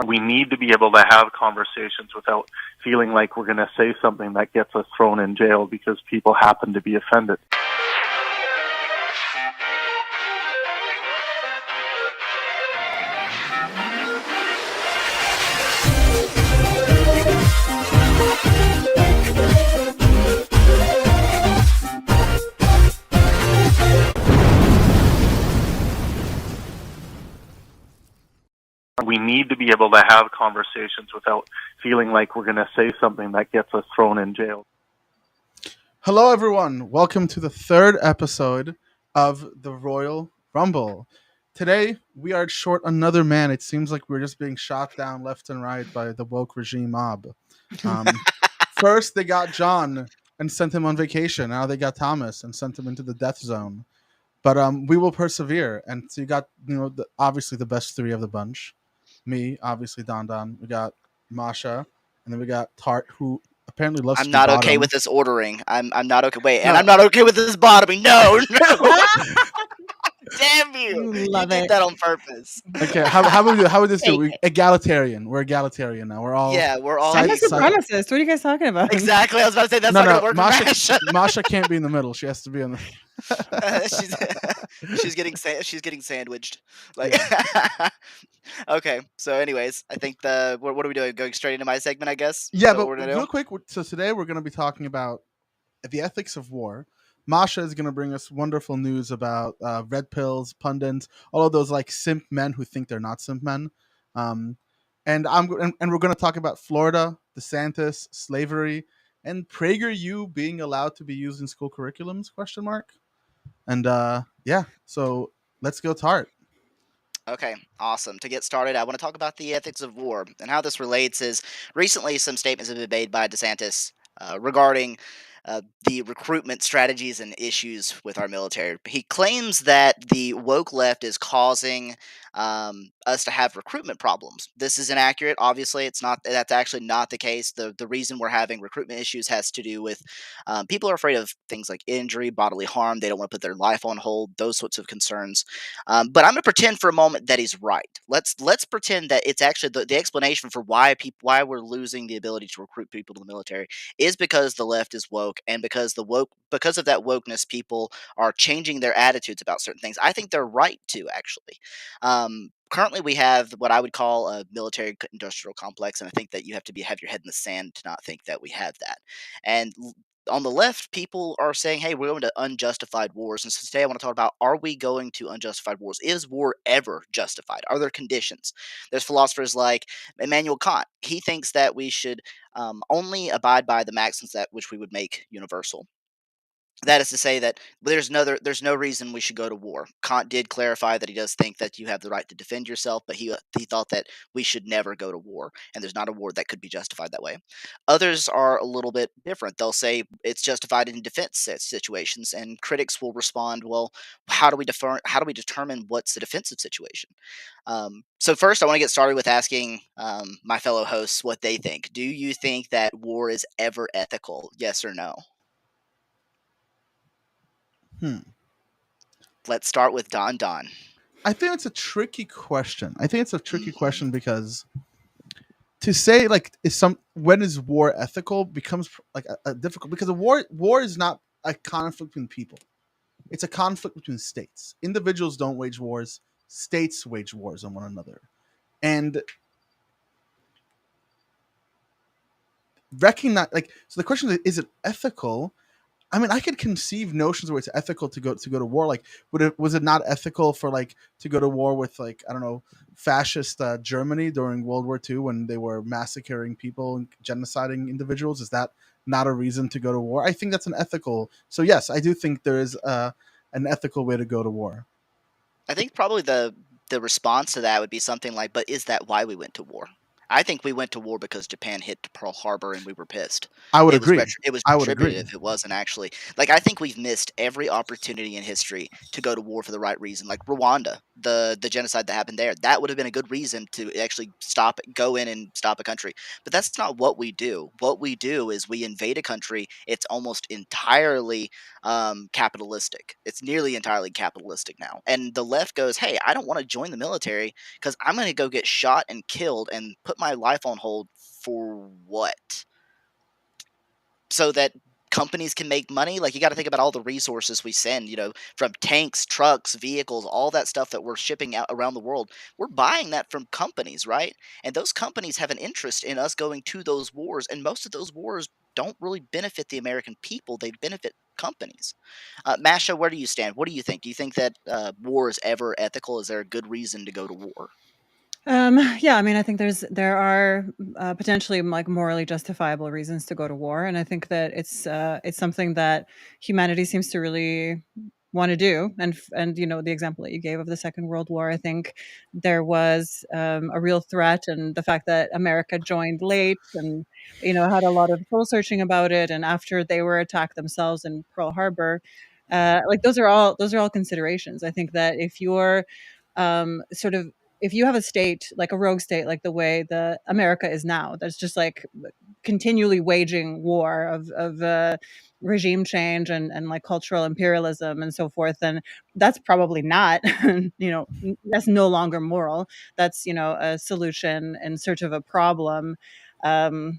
We need to be able to have conversations without feeling like we're going to say something that gets us thrown in jail because people happen to be offended. We need to be able to have conversations without feeling like we're going to say something that gets us thrown in jail. Hello, everyone. Welcome to the third episode of the Royal Rumble. Today, we are short another man. It seems like we're just being shot down left and right by the woke regime mob. First, they got John and sent him on vacation. Now they got Thomas and sent him into the death zone. But we will persevere. And so you got, obviously the best three of the bunch. Me, obviously Don. We got Masha, and then we got Tart, who apparently loves I'm to not be okay bottom. with this ordering. I'm not okay. Wait, and No. I'm not okay with this bottoming. No. Damn you! Love You did it. that on purpose. Okay, how would we do? How would this do? Take it. Egalitarian. We're egalitarian now. We're all We're all. side- I'm a side- supremacist. What are you guys talking about? Exactly. I was about to say that's No, not no. gonna work. Masha, Masha can't be in the middle. She has to be in the. she's getting sandwiched. Like. Okay. So, anyways, I think what are we doing? Going straight into my segment, I guess. Yeah, So but what we're gonna do? real quick. So today we're going to be talking about the ethics of war. Masha is going to bring us wonderful news about red pills, pundits, all of those like simp men who think they're not simp men. And we're going to talk about Florida, DeSantis, slavery, and PragerU being allowed to be used in school curriculums? ? And so let's go Tart. Okay, awesome. To get started, I want to talk about the ethics of war. And how this relates is recently some statements have been made by DeSantis regarding the recruitment strategies and issues with our military. He claims that the woke left is causing us to have recruitment problems. This is inaccurate. Obviously, it's not. That's actually not the case. The reason we're having recruitment issues has to do with people are afraid of things like injury, bodily harm. They don't want to put their life on hold. Those sorts of concerns. But I'm going to pretend for a moment that he's right. Let's pretend that it's actually the explanation for why we're losing the ability to recruit people to the military is because the left is woke, and because of that wokeness, people are changing their attitudes about certain things. I think they're right to actually. Currently, we have what I would call a military-industrial complex, and I think that you have to have your head in the sand to not think that we have that. And on the left, people are saying, hey, we're going to unjustified wars. And so today I want to talk about, are we going to unjustified wars? Is war ever justified? Are there conditions? There's philosophers like Immanuel Kant. He thinks that we should only abide by the maxims that which we would make universal. That is to say that there's no reason we should go to war. Kant did clarify that he does think that you have the right to defend yourself, but he thought that we should never go to war, and there's not a war that could be justified that way. Others are a little bit different. They'll say it's justified in defense situations, and critics will respond, well, how do we determine what's a defensive situation? So first, I want to get started with asking my fellow hosts what they think. Do you think that war is ever ethical? Yes or no? Let's start with Don. I think it's a tricky question. Because to say like when is war ethical becomes like a difficult, because a war is not a conflict between people. It's a conflict between states. Individuals don't wage wars. States wage wars on one another. And recognize so the question is it ethical? I mean, I could conceive notions where it's ethical to go to war. Like, was it not ethical for to go to war with I don't know, fascist Germany during World War II when they were massacring people and genociding individuals? Is that not a reason to go to war? I think that's an ethical. So yes, I do think there is an ethical way to go to war. I think probably the response to that would be something like, but is that why we went to war? I think we went to war because Japan hit Pearl Harbor and we were pissed. I would agree. It was I would agree. retributive. It wasn't actually I think we've missed every opportunity in history to go to war for the right reason. Like Rwanda, the genocide that happened there. That would have been a good reason to actually go in and stop a country. But that's not what we do. What we do is we invade a country. It's almost entirely capitalistic. It's nearly entirely capitalistic now. And the left goes, hey, I don't want to join the military because I'm going to go get shot and killed and put my life on hold for what? So that companies can make money. Like, you got to think about all the resources we send, from tanks, trucks, vehicles, all that stuff that we're shipping out around the world. We're buying that from companies, right? And those companies have an interest in us going to those wars. And most of those wars don't really benefit the American people, they benefit companies. Masha, where do you stand? What do you think? Do you think that war is ever ethical? Is there a good reason to go to war? Yeah, I mean, I think there are potentially like morally justifiable reasons to go to war, and I think that it's something that humanity seems to really want to do. And the example that you gave of the Second World War, I think there was a real threat, and the fact that America joined late and had a lot of soul searching about it, and after they were attacked themselves in Pearl Harbor, like those are all considerations. I think that if you're sort of if you have a state like a rogue state, like the way the America is now, that's just like continually waging war of regime change and like cultural imperialism and so forth, then that's probably not, that's no longer moral. That's a solution in search of a problem. Your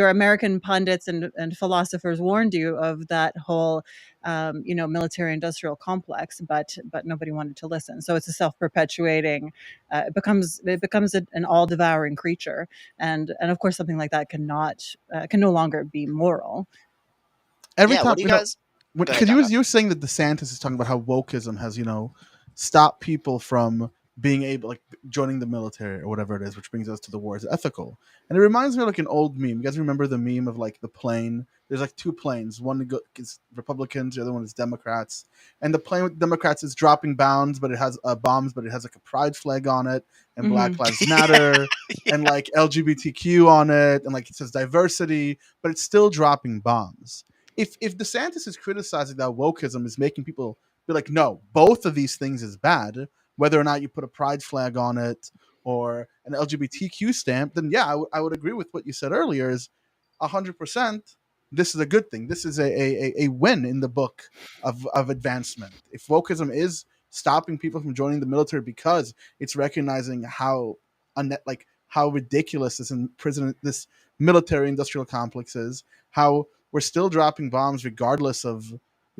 American pundits and philosophers warned you of that whole military industrial complex, but nobody wanted to listen. So it's a self-perpetuating, it becomes an all-devouring creature, and of course something like that can no longer be moral. Every Yeah, time, what do you guys? Go ahead, because Donna. you were saying that DeSantis is talking about how wokeism has stopped people from being able, like, joining the military or whatever it is, which brings us to the war is ethical. And it reminds me of like an old meme. You guys remember the meme of like the plane? There's like two planes. One is Republicans, the other one is Democrats. And the plane with Democrats is dropping bombs, but it has bombs, but it has like a pride flag on it and Mhm. Black Lives Matter and like LGBTQ on it, and like it says diversity, but it's still dropping bombs. If DeSantis is criticizing that wokeism is making people be like, no, both of these things is bad, whether or not you put a pride flag on it or an LGBTQ stamp, then yeah, I would agree with what you said earlier. Is 100%. This is a good thing. This is a win in the book of advancement. If wokeism is stopping people from joining the military because it's recognizing how like how ridiculous this military industrial complex is, how we're still dropping bombs regardless of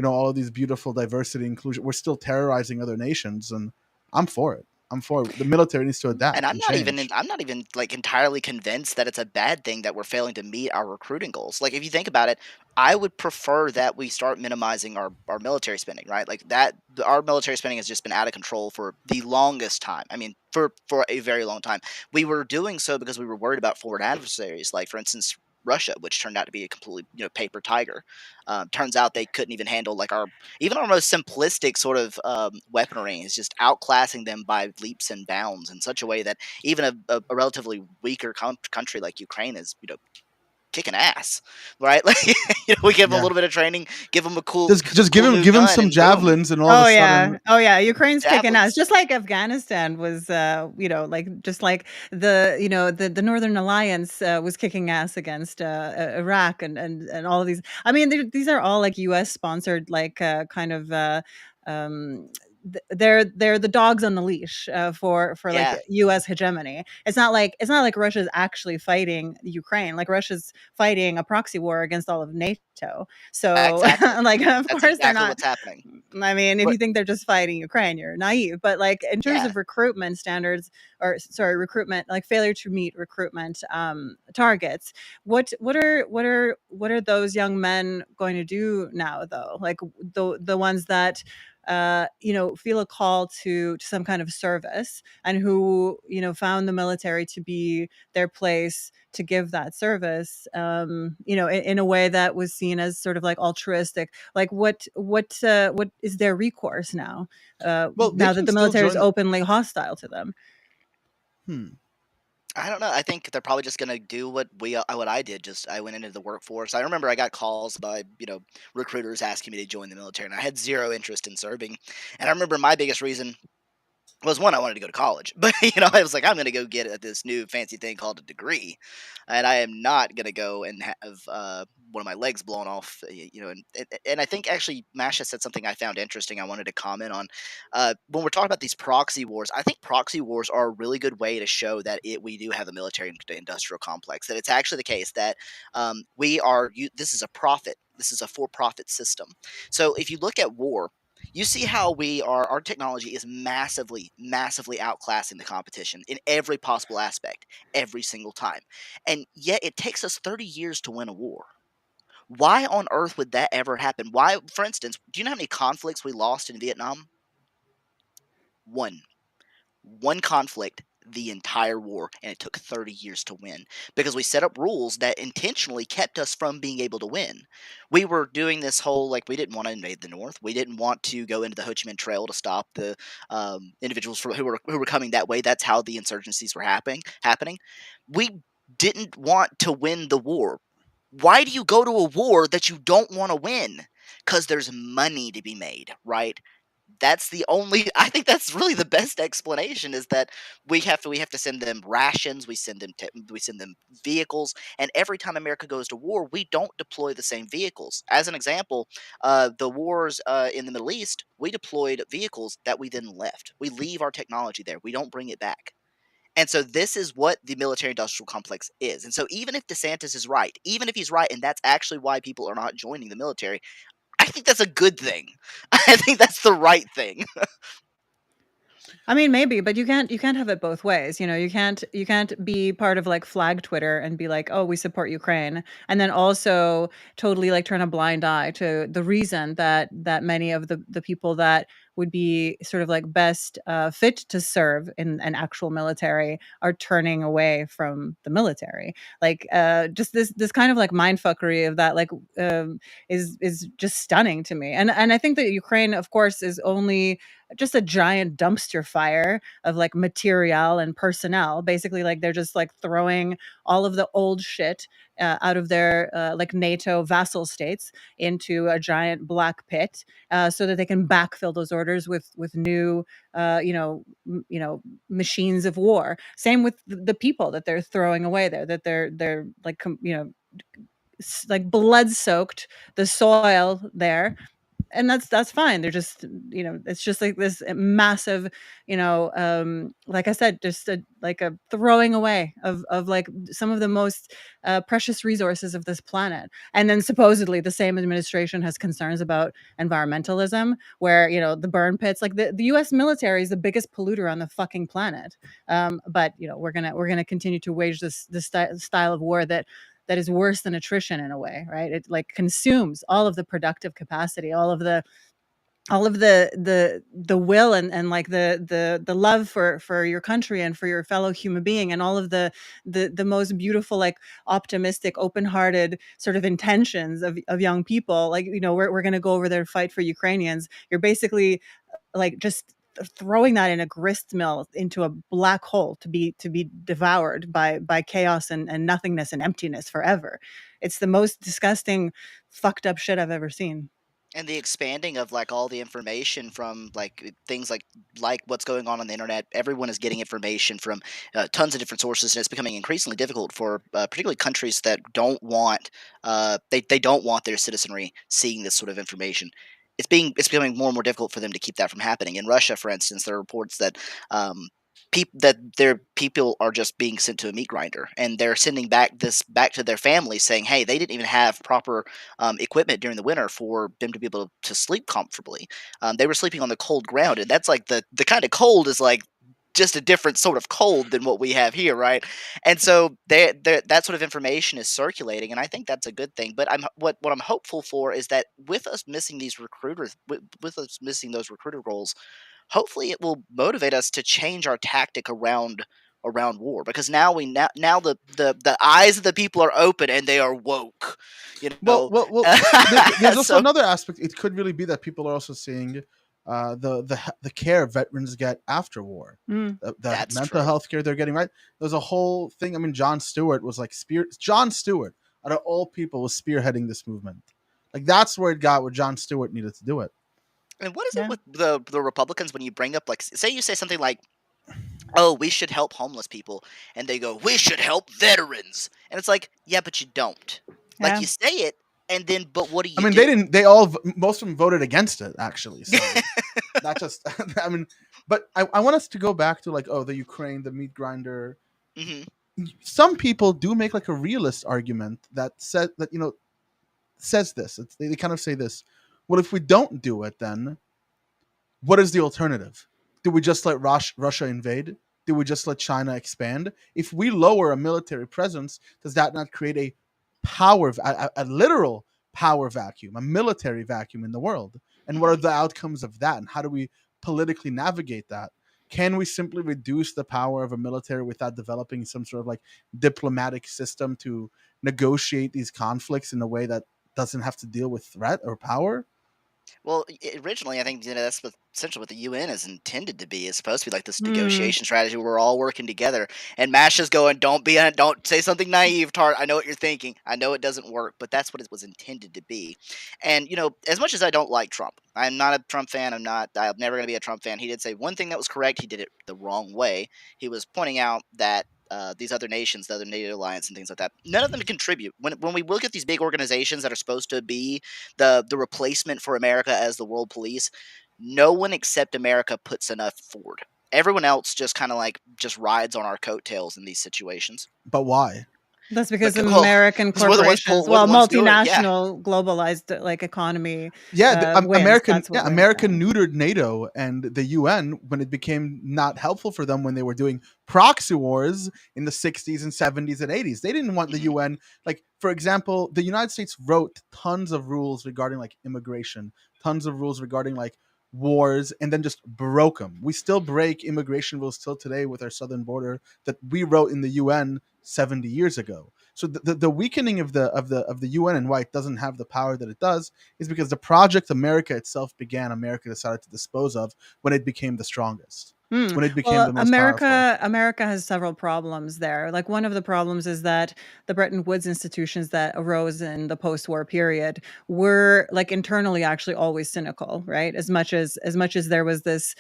all of these beautiful diversity inclusion. We're still terrorizing other nations, and I'm for it. I'm for it. The military needs to And adapt I'm and not even change. I'm not even like entirely convinced that it's a bad thing that we're failing to meet our recruiting goals. Like, if you think about it, I would prefer that we start minimizing our military spending, right? Like that our military spending has just been out of control for the longest time. I mean, for a very long time. We were doing so because we were worried about foreign adversaries, like for instance Russia, which turned out to be a completely paper tiger. Turns out they couldn't even handle like even our most simplistic sort of weaponry is just outclassing them by leaps and bounds in such a way that even a relatively weaker country like Ukraine is, kicking ass, right? Like, we give them a Yeah, little bit of training, give them a just cool new give him gun, some and boom, javelins, and all of a Oh yeah. sudden, Oh yeah. Ukraine's kicking ass. javelins. Just like Afghanistan was, like just like the Northern Alliance was kicking ass against Iraq and all of these. I mean, these are all like U.S. sponsored, like kind of. Um, they're the dogs on the leash for like Yeah, U.S. hegemony. It's not like Russia's actually fighting Ukraine. Like Russia's fighting a proxy war against all of NATO. So exactly. like of That's course they're exactly not. what's happening. I mean, if But you think they're just fighting Ukraine, you're naive. But like in terms yeah, of recruitment standards, or sorry, recruitment, like failure to meet recruitment targets, what are those young men going to do now, though? Like the ones that feel a call to some kind of service, and who found the military to be their place to give that service, in a way that was seen as sort of like altruistic. Like what is their recourse now? well, they Now that can the still military is join. openly hostile to them. Hmm. I don't know. I think they're probably just gonna do what I did. Just I went into the workforce. I remember I got calls by recruiters asking me to join the military, and I had zero interest in serving. And I remember my biggest reason was one, I wanted to go to college, but I was like, I'm gonna go get this new fancy thing called a degree, and I am not gonna go and have one of my legs blown off. And I think actually Masha said something I found interesting. I wanted to comment on when we're talking about these proxy wars. I think proxy wars are a really good way to show that we do have a military industrial complex. That it's actually the case that this is a profit. This is a for-profit system. So if you look at war, you see how our technology is massively, massively outclassing the competition in every possible aspect, every single time. And yet it takes us 30 years to win a war. Why on earth would that ever happen? Why, for instance, do you know how many conflicts we lost in Vietnam? One conflict the entire war, and it took 30 years to win because we set up rules that intentionally kept us from being able to win. We were doing this whole we didn't want to invade the North. We didn't want to go into the Ho Chi Minh Trail to stop the individuals who were coming that way. That's how the insurgencies were happening. We didn't want to win the war. Why do you go to a war that you don't want to win? Because there's money to be made, right? That's the only I think that's really the best explanation is that we have to send them rations, we send them vehicles, and every time America goes to war, we don't deploy the same vehicles. As an example, the wars in the Middle East, we deployed vehicles that we then left. We leave our technology there. We don't bring it back. And so this is what the military industrial complex is. And so even if DeSantis is right, even if he's right, and that's actually why people are not joining the military, I think that's a good thing. I think that's the right thing. I mean, maybe, but you can't have it both ways. You can't be part of flag Twitter and be like, "Oh, we support Ukraine," and then also totally turn a blind eye to the reason that many of the people that would be sort of best fit to serve in an actual military are turning away from the military. Just this kind of mind fuckery of that is just stunning to me. And I think that Ukraine, of course, is only just a giant dumpster fire of material and personnel. Basically, they're just throwing all of the old shit out of their NATO vassal states into a giant black pit, so that they can backfill those orders with new machines of war. Same with the people that they're throwing away there, that they're blood soaked the soil there, and that's fine. They're just, it's just this massive, like I said, just a throwing away of some of the most precious resources of this planet. And then supposedly the same administration has concerns about environmentalism, where the burn pits. The U.S. military is the biggest polluter on the fucking planet. But we're gonna continue to wage this style of war that is worse than attrition in a way, right? It consumes all of the productive capacity, all of the will and the love for your country and for your fellow human being, and all of the most beautiful, optimistic, open-hearted sort of intentions of young people. We're going to go over there to fight for Ukrainians. You're basically just throwing that in a grist mill into a black hole to be devoured by chaos and nothingness and emptiness forever. It's the most disgusting, fucked up shit I've ever seen. And the expanding of all the information from things like what's going on the internet. Everyone is getting information from tons of different sources, and it's becoming increasingly difficult for particularly countries that don't want they don't want their citizenry seeing this sort of information. It's becoming more and more difficult for them to keep that from happening. In Russia, for instance, there are reports that their people are just being sent to a meat grinder, and they're sending back to their families, saying, "Hey, they didn't even have proper equipment during the winter for them to be able to sleep comfortably. They were sleeping on the cold ground, and that's the kind of cold is just a different sort of cold than what we have here, right?" And so that sort of information is circulating, and I think that's a good thing. But what I'm hopeful for is that with us missing these recruiters, with us missing those recruiter roles, hopefully it will motivate us to change our tactic around war, because now the eyes of the people are open and they are woke, Well, there's also So another aspect. It could really be that people are also seeing the care veterans get after war, Mm. the That's mental true. health care they're getting. Right, there's a whole thing. I mean, John Stewart was like John Stewart, out of all people, was spearheading this movement. Like that's where it got, where John Stewart needed to do it. And what is it Yeah. with the Republicans when you bring up, like, say you say something like, "Oh, we should help homeless people," and they go, "We should help veterans," and it's like, yeah, but you don't. Like, Yeah. you say it, and then, but what do I you mean, they do? didn't. They all, most of them voted against it, actually. So not just. I mean, but I want us to go back to, like, oh, the Ukraine, the meat grinder. Hmm. Some people do make like a realist argument that said that, says this. They kind of say this. Well, if we don't do it, then what is the alternative? Do we just let Russia invade? Do we just let China expand? If we lower a military presence, does that not create a a literal power vacuum, a military vacuum in the world? And what are Hmm. the outcomes of that? And how do we politically navigate that? Can we simply reduce the power of a military without developing some sort of like diplomatic system to negotiate these conflicts in a way that doesn't have to deal with threat or power? Well, originally, I think, that's essentially what the UN is intended to be. It's supposed to be like this Mm. negotiation strategy where we're all working together. And Masha's going, don't say something naive, Tart. I know what you're thinking. I know it doesn't work, but that's what it was intended to be. And as much as I don't like Trump, I'm not a Trump fan. I'm never going to be a Trump fan. He did say one thing that was correct. He did it the wrong way. He was pointing out that. These other nations, the other NATO alliance, and things like that. None of them contribute. When we look at these big organizations that are supposed to be the replacement for America as the world police, no one except America puts enough forward. Everyone else just kind of like just rides on our coattails in these situations. But why? That's because Because well, American because corporations, we're the well, ones doing it. Yeah. multinational, globalized like economy Yeah, wins. That's what wins. America neutered NATO and the UN when it became not helpful for them when they were doing proxy wars in the 60s and 70s and 80s. They didn't want the Hmm. UN. Like, for example, the United States wrote tons of rules regarding like immigration, tons of rules regarding like wars, and then just broke them. We still break immigration rules till today with our southern border that we wrote in the UN 70 years ago. So the weakening of the UN and why it doesn't have the power that it does is because the project America itself began, America decided to dispose of when it became the strongest, Mm. when it became Well, the most powerful. America has several problems there. Like one of the problems is that the Bretton Woods institutions that arose in the post-war period were like internally actually always cynical, right? As much as there was this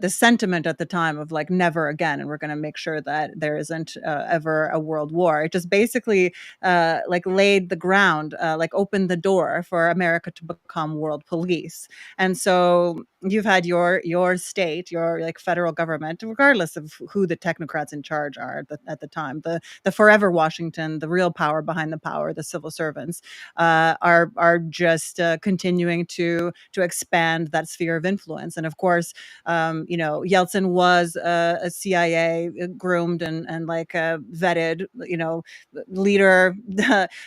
sentiment at the time of like never again, and we're going to make sure that there isn't ever a world war. It just basically like laid the ground, like opened the door for America to become world police. And so you've had your state, your like federal government, regardless of who the technocrats in charge are at the time, the forever Washington, the real power behind the power, the civil servants, are just continuing to expand that sphere of influence. And of course, Yeltsin was a CIA groomed and like vetted, leader.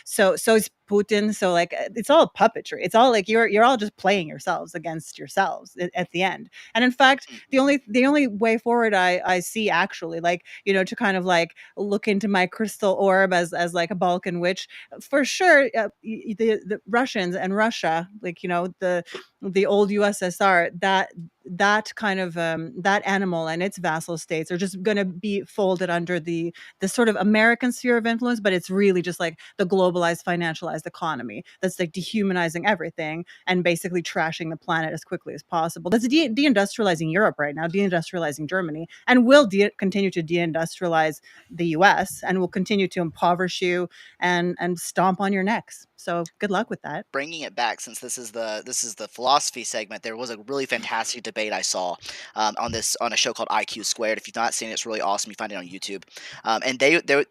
So is Putin. So like it's all puppetry. It's all like you're all just playing yourselves against yourselves at the end. And in fact, the Hmm. only way forward I see actually, like, to kind of like look into my crystal orb as like a Balkan witch, for sure, the Russians and Russia, like, the old USSR, that kind of that animal and its vassal states are just going to be folded under the sort of American sphere of influence, but it's really just like the globalized, financialized economy that's like dehumanizing everything and basically trashing the planet as quickly as possible. That's deindustrializing Europe right now, deindustrializing Germany, and will continue to deindustrialize the US, and will continue to impoverish you and stomp on your necks. So good luck with that. Bringing it back, since this is the philosophy segment, there was a really fantastic debate I saw on a show called IQ Squared. If you've not seen it, it's really awesome. You find it on YouTube, and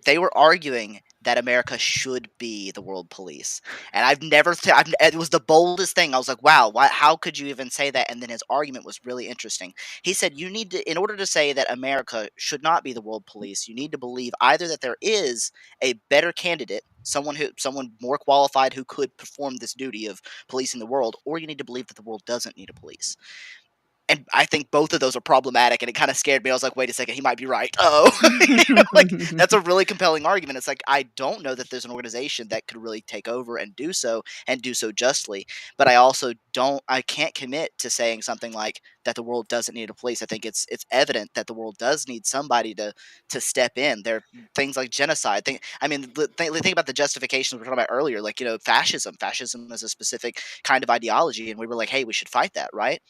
they were arguing that America should be the world police. And it was the boldest thing. I was like, wow, how could you even say that? And then his argument was really interesting. He said, you need to, in order to say that America should not be the world police, you need to believe either that there is a better candidate, someone more qualified who could perform this duty of policing the world, or you need to believe that the world doesn't need a police. And I think both of those are problematic, and it kind of scared me. I was like, wait a second, he might be right. Oh, like that's a really compelling argument. It's like I don't know that there's an organization that could really take over and do so justly. But I can't commit to saying something like that the world doesn't need a police. I think it's evident that the world does need somebody to step in. There are things like genocide. Think about the justifications we were talking about earlier, like fascism. Fascism is a specific kind of ideology, and we were like, hey, we should fight that, right?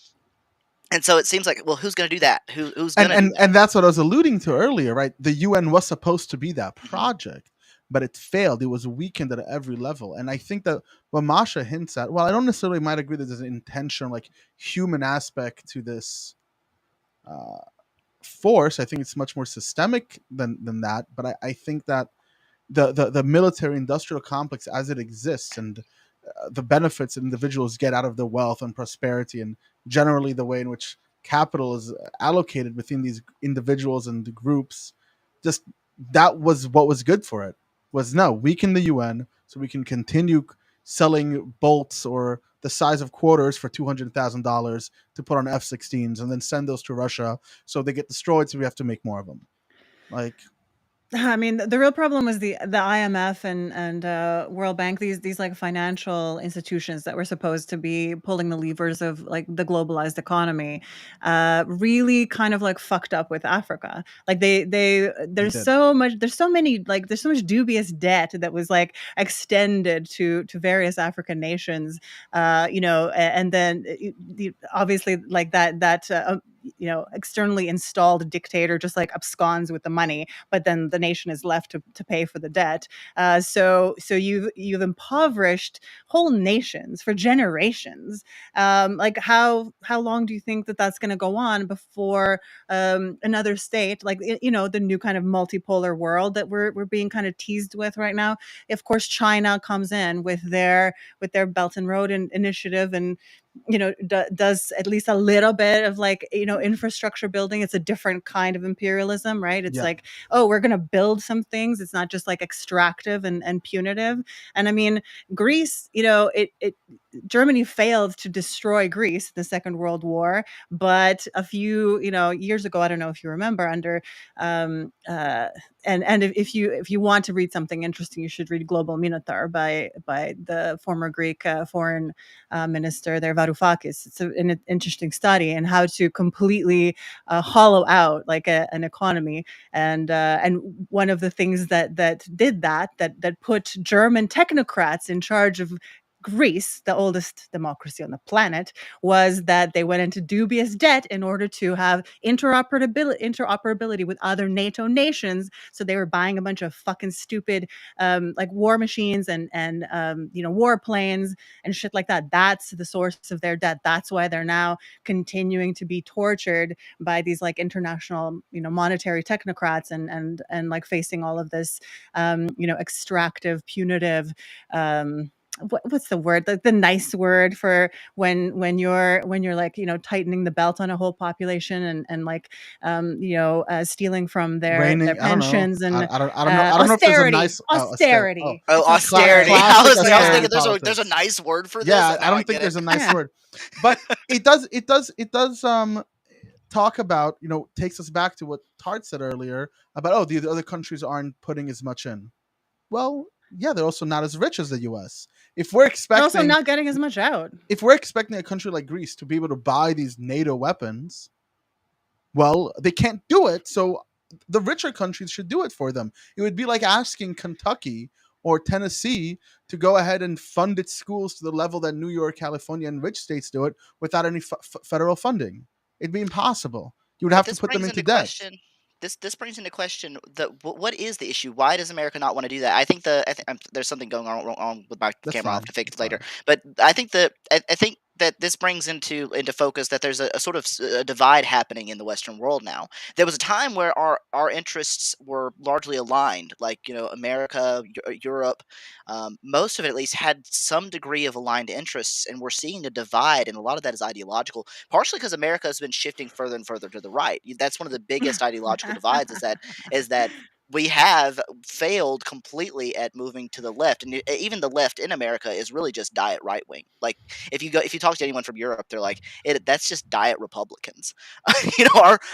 And so it seems like, well, who's going to do that? Who's going to do that? And that's what I was alluding to earlier, right? The UN was supposed to be that project, but it failed. It was weakened at every level. And I think that what Masha hints at, well, I don't necessarily might agree that there's an intentional, like, human aspect to this force. I think it's much more systemic than that. But I think that the military industrial complex as it exists, and the benefits individuals get out of the wealth and prosperity, and generally the way in which capital is allocated within these individuals and the groups, just that was what was good for it. Was no, weaken the UN so we can continue selling bolts or the size of quarters for $200,000 to put on F-16s, and then send those to Russia so they get destroyed, so we have to make more of them. Like, I mean, the real problem was the IMF and World Bank, these like financial institutions that were supposed to be pulling the levers of like the globalized economy, really kind of like fucked up with Africa. Like there's did. so much, there's so much dubious debt that was like extended to various African nations, and then obviously like that externally installed dictator just like absconds with the money, but then the nation is left to pay for the debt. So you've impoverished whole nations for generations. Like how long do you think that that's going to go on before another state, like the new kind of multipolar world that we're being kind of teased with right now? Of course, China comes in with their Belt and Road initiative, and does at least a little bit of like infrastructure building. It's a different kind of imperialism, right? It's like, oh, we're going to build some things. It's not just like extractive and punitive. And I mean, Greece, Germany failed to destroy Greece in the Second World War, but a few years ago, I don't know if you remember, under if you want to read something interesting, you should read Global Minotaur by the former Greek foreign minister there, Varoufakis. It's an interesting study in how to completely hollow out like an economy, and one of the things that did that put German technocrats in charge of Greece, the oldest democracy on the planet, was that they went into dubious debt in order to have interoperability with other NATO nations. So they were buying a bunch of fucking stupid like war machines and war planes and shit like that. That's the source of their debt. That's why they're now continuing to be tortured by these like international monetary technocrats and like facing all of this extractive, punitive, what's the word, the nice word for when you're like tightening the belt on a whole population and like stealing from their pensions, and I don't know if there's a nice austerity. Austerity. Classic I was thinking austerity there's a nice word for this. Yeah, I don't think there's a nice word, but it does talk about, takes us back to what Tart said earlier about, the other countries aren't putting as much in. Well, yeah, they're also not as rich as the U.S. If we're expecting, they're also not getting as much out. If we're expecting a country like Greece to be able to buy these NATO weapons, well, they can't do it. So the richer countries should do it for them. It would be like asking Kentucky or Tennessee to go ahead and fund its schools to the level that New York, California, and rich states do it without any federal funding. It'd be impossible. You would have to put them into debt. This brings into question what is the issue? Why does America not want to do that? I think there's something going on with my camera. I'll have to fix it later. But I think that this brings into focus that there's a sort of a divide happening in the Western world now. There was a time where our interests were largely aligned, like America, Europe, most of it at least had some degree of aligned interests, and we're seeing a divide, and a lot of that is ideological, partially because America has been shifting further and further to the right. That's one of the biggest ideological divides, is that we have failed completely at moving to the left, and even the left in America is really just diet right wing. Like if you talk to anyone from Europe, they're like, that's just diet Republicans.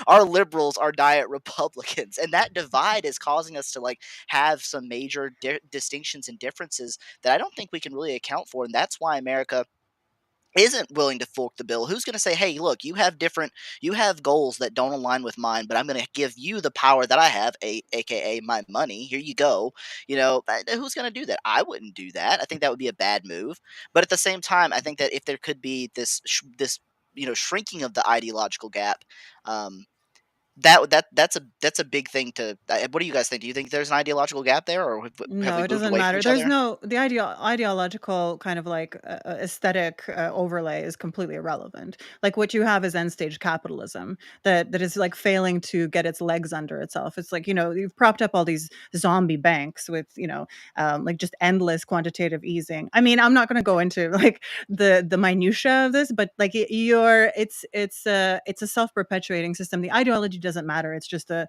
Our liberals are diet Republicans, and that divide is causing us to like have some major distinctions and differences that I don't think we can really account for, and that's why America isn't willing to fork the bill. Who's going to say, hey, look, you have goals that don't align with mine, but I'm going to give you the power that I have, aka my money. Here you go. Who's going to do that? I wouldn't do that. I think that would be a bad move. But at the same time, I think that if there could be this shrinking of the ideological gap, um, that's a big thing to. What do you guys think? Do you think there's an ideological gap there, or have No, we it moved doesn't away from matter. each There's other? no the ideological kind of like aesthetic overlay is completely irrelevant. Like what you have is end stage capitalism that is like failing to get its legs under itself. It's like you've propped up all these zombie banks with like just endless quantitative easing. I mean, I'm not going to go into like the minutia of this, but like it's a self perpetuating system. The ideology doesn't matter. It's just a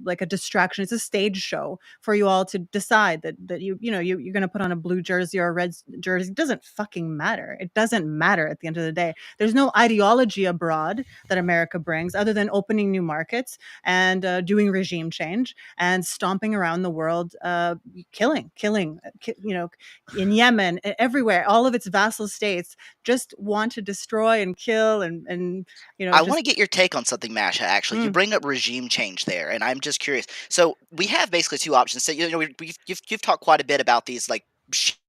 like a distraction. It's a stage show for you all to decide that you're going to put on a blue jersey or a red jersey. It doesn't fucking matter. It doesn't matter at the end of the day. There's no ideology abroad that America brings other than opening new markets and doing regime change and stomping around the world, killing, in Yemen, everywhere. All of its vassal states just want to destroy and kill and I just want to get your take on something, Masha. Actually, you bring up regime change there, and I'm just curious. So we have basically two options. So you've talked quite a bit about these like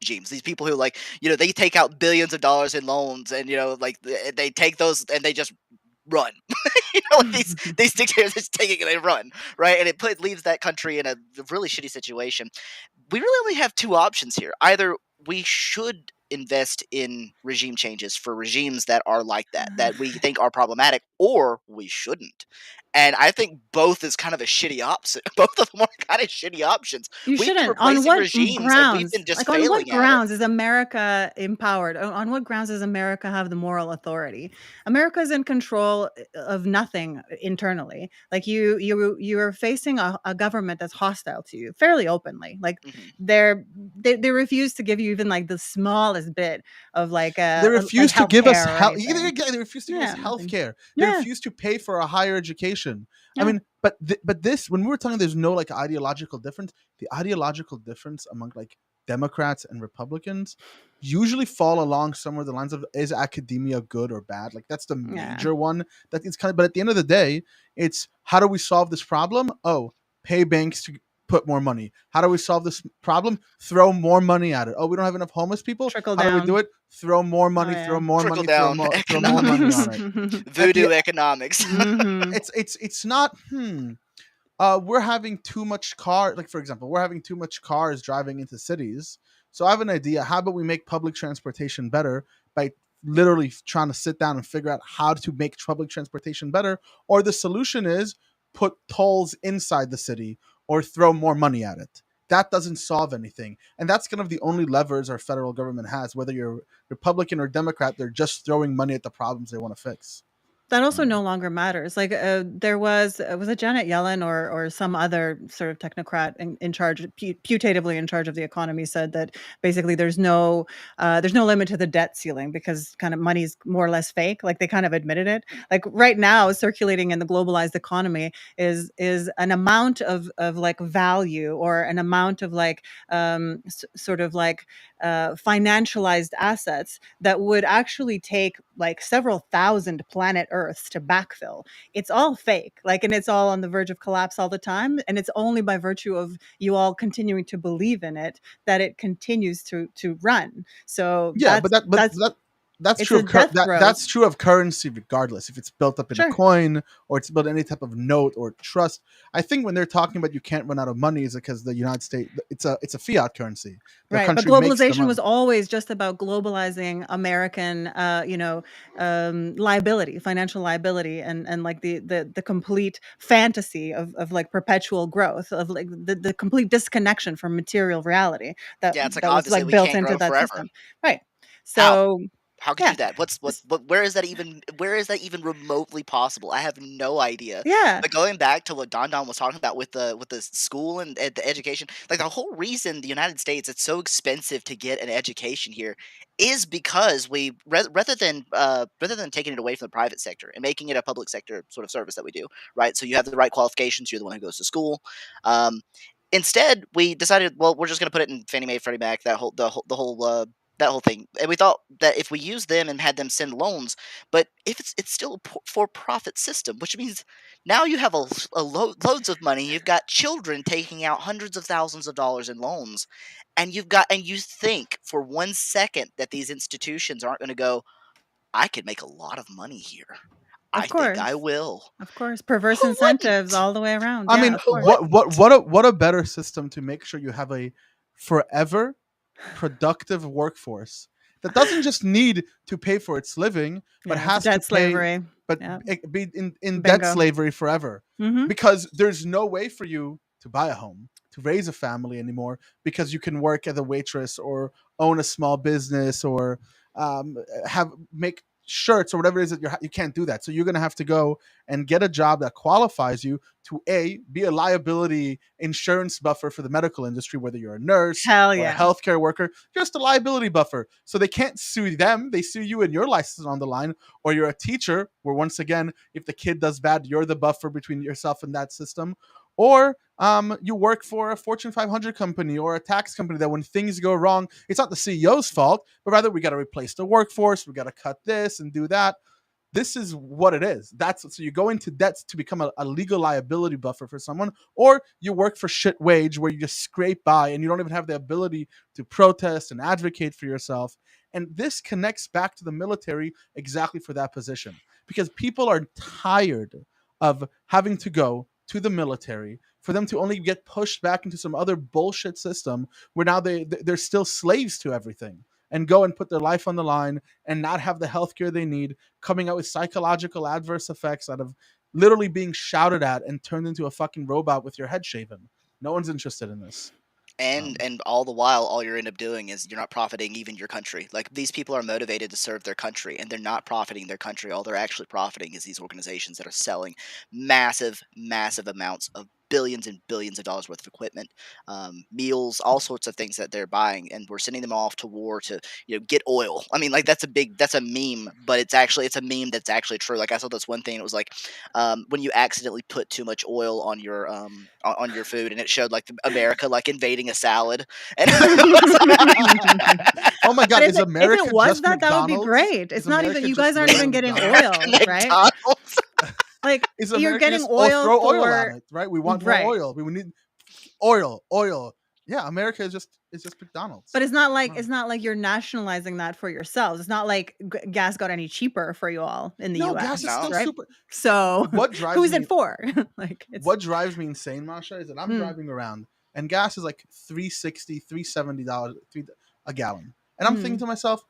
regimes, these people who like they take out billions of dollars in loans, and like they take those and they just run. Like these dictators just take it and they run, right? And leaves that country in a really shitty situation. We really only have two options here. Either we should invest in regime changes for regimes that are like that we think are problematic, or we shouldn't. And I think both is kind of a shitty option. Both of them are kind of shitty options. You We've been shouldn't. On replacing what regimes, and we've grounds? been just Like, on what failing at it. grounds is America empowered? On what grounds does America have the moral authority? America is in control of nothing internally. Like you're facing a government that's hostile to you fairly openly. Like they refuse to give you even like the smallest bit of like They refuse to give us healthcare or health. anything. They refuse to give us health Nothing. care. They Yeah. refuse to pay for a higher education. I Yeah. mean, but this, when we were talking, there's no like ideological difference. The ideological difference among like Democrats and Republicans usually fall along somewhere the lines of, is academia good or bad? Like that's the Yeah. major one. That it's kind of. But at the end of the day, it's how do we solve this problem? Oh, pay banks to put more money. How do we solve this problem? Throw more money at it. Oh, we don't have enough homeless people. Trickle How do we down. do it? Throw more money. yeah. Throw more Trickle money. down Throw more money on it. voodoo economics. Mhm. It's not. We're having too much car. Like for example, we're having too much cars driving into cities. So I have an idea. How about we make public transportation better by literally trying to sit down and figure out how to make public transportation better? Or the solution is put tolls inside the city or throw more money at it. That doesn't solve anything. And that's kind of the only levers our federal government has. Whether you're Republican or Democrat, they're just throwing money at the problems they want to fix. That also no longer matters. Like there was it Janet Yellen or some other sort of technocrat in charge, putatively in charge of the economy, said that basically there's no limit to the debt ceiling because kind of money's more or less fake. Like they kind of admitted it. Like right now, circulating in the globalized economy is an amount of like value or an amount of like sort of like financialized assets that would actually take like several thousand planet Earths to backfill. It's all fake, like, and it's all on the verge of collapse all the time. And it's only by virtue of you all continuing to believe in it that it continues to run. So Yeah, that's it's true a of death throes. that's true of currency regardless if it's built up in a Sure. coin or it's built in any type of note or trust. I think when they're talking about you can't run out of money is because the United States it's a fiat currency. The Right, but country makes the globalization was money. always just about globalizing American, liability, financial liability, and like the complete fantasy of like perpetual growth, of like the complete disconnection from material reality that Yeah, it's like was obviously like we built can't into grow that forever. system, right? How? So How could Yeah. you do that? Where is that even remotely possible? I have no idea. Yeah. But going back to what Don was talking about with the school and the education, like the whole reason the United States it's so expensive to get an education here is because we rather than taking it away from the private sector and making it a public sector sort of service that we do, right? So you have the right qualifications, you're the one who goes to school. Um, Instead, we decided, well, we're just going to put it in Fannie Mae, Freddie Mac, that whole thing. And we thought that if we used them and had them send loans, but if it's still a for-profit system, which means now you have loads of money. You've got children taking out hundreds of thousands of dollars in loans, and you think for 1 second that these institutions aren't going to go, I could make a lot of money here. I Of think I course. will. Of course. Perverse Who incentives wouldn't? all the way around. I Yeah, mean, of course. what a better system to make sure you have a forever productive workforce that doesn't just need to pay for its living, but Yeah, it's has to debt pay, slavery. but Yeah. be in debt Bingo. slavery forever. Mm-hmm. Because there's no way for you to buy a home, to raise a family anymore, because you can work as a waitress or own a small business or make shirts or whatever it is that you can't do that. So you're going to have to go and get a job that qualifies you to be a liability insurance buffer for the medical industry, whether you're a nurse Hell or a yeah. healthcare worker, just a liability buffer. So they can't sue them. They sue you and your license on the line. Or you're a teacher where, once again, if the kid does bad, you're the buffer between yourself and that system. Or you work for a Fortune 500 company or a tax company that when things go wrong, it's not the CEO's fault, but rather we got to replace the workforce, we got to cut this and do that. This is what it is. So you go into debt to become a legal liability buffer for someone, or you work for shit wage where you just scrape by and you don't even have the ability to protest and advocate for yourself. And this connects back to the military exactly for that position, because people are tired of having to go to the military for them to only get pushed back into some other bullshit system where now they're still slaves to everything, and go and put their life on the line and not have the healthcare they need, coming out with psychological adverse effects out of literally being shouted at and turned into a fucking robot with your head shaven. No one's interested in this. And all the while, all you're end up doing is you're not profiting even your country. Like these people are motivated to serve their country, and they're not profiting their country. All they're actually profiting is these organizations that are selling massive amounts of billions and billions of dollars worth of equipment, meals, all sorts of things that they're buying, and we're sending them off to war to get oil. I mean, like that's a meme, but it's a meme that's actually true. Like I saw this one thing. It was like when you accidentally put too much oil on your food, and it showed like America like invading a salad. And Oh my god, But is America if it was just that would be McDonald's? great. Is It's not even. America You just guys aren't even literally getting McDonald's? oil, right? McDonald's. Like Is you're America getting just oil throw oil for at it, right? We want more right. oil. We need oil. Yeah, America is just McDonald's. But it's not like No. you're nationalizing that for yourselves. It's not like gas got any cheaper for you all in the No, US, gas is No. still right? super. So What drives who's me? it for? Like it's What drives me insane, Masha, is that I'm Mm. driving around and gas is like $3.60, $3.70 a gallon, and I'm thinking to myself,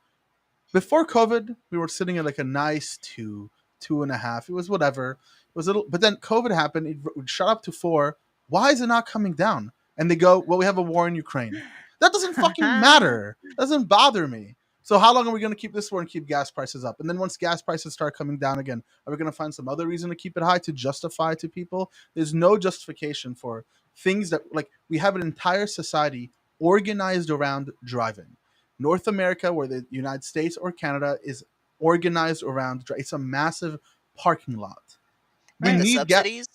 before COVID, we were sitting at like a nice 2.5. It was whatever. It was a little, but then COVID happened. It shot up to 4. Why is it not coming down? And they go, well, we have a war in Ukraine. That doesn't fucking matter. Doesn't bother me. So how long are we going to keep this war and keep gas prices up? And then once gas prices start coming down again, are we going to find some other reason to keep it high to justify to people? There's no justification for things that, like, we have an entire society organized around driving. North America, where the United States or Canada, is organized around. It's a massive parking lot. We Right. The need gas.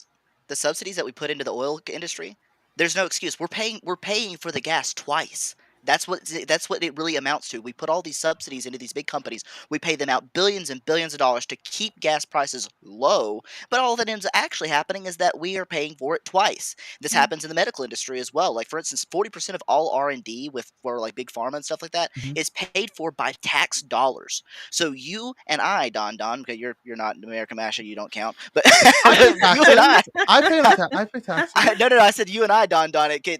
subsidies that we put into the oil industry, there's no excuse. We're paying for the gas twice. That's what it really amounts to. We put all these subsidies into these big companies. We pay them out billions and billions of dollars to keep gas prices low. But all that ends up actually happening is that we are paying for it twice. This Mhm. happens in the medical industry as well. Like for instance, 40% of all R&D for like big pharma and stuff like that Mhm. is paid for by tax dollars. So you and I, Don, okay, you're not an American Masha, you don't count. But I pay you and I, taxes. I pay taxes. no, I said you and I, Don.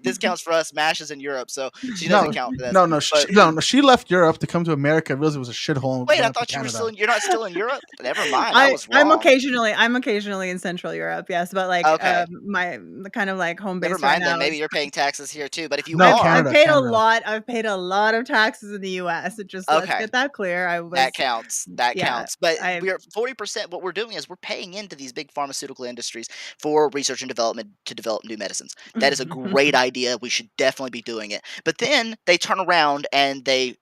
This counts for us Mashes in Europe, so she No, doesn't count for this. No, But she left Europe to come to America. Realized it was a shithole. wait, I went up to thought you were Canada. still. You're not still in Europe. Never mind, I was I'm wrong. occasionally in Central Europe, yes, but like Okay. my kind of like home Never base right mind then. now Maybe is you're paying taxes here too. But if you No, are, Canada. I've paid a lot of taxes in the US. Let's okay. get that clear. That counts. That Yeah, counts. But I we're 40%. What we're doing is we're paying into these big pharmaceutical industries for research and development to develop new medicines. That is a great idea. We should definitely be doing it. But then they turn around and the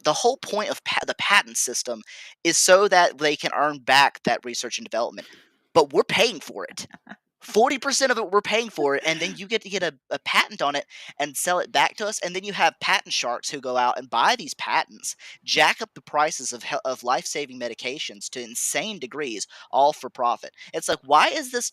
whole point of the patent system is so that they can earn back that research and development. But we're paying for it. 40% of it we're paying for it, and then you get to get a patent on it and sell it back to us, and then you have patent sharks who go out and buy these patents, jack up the prices of life-saving medications to insane degrees, all for profit. It's like, why is this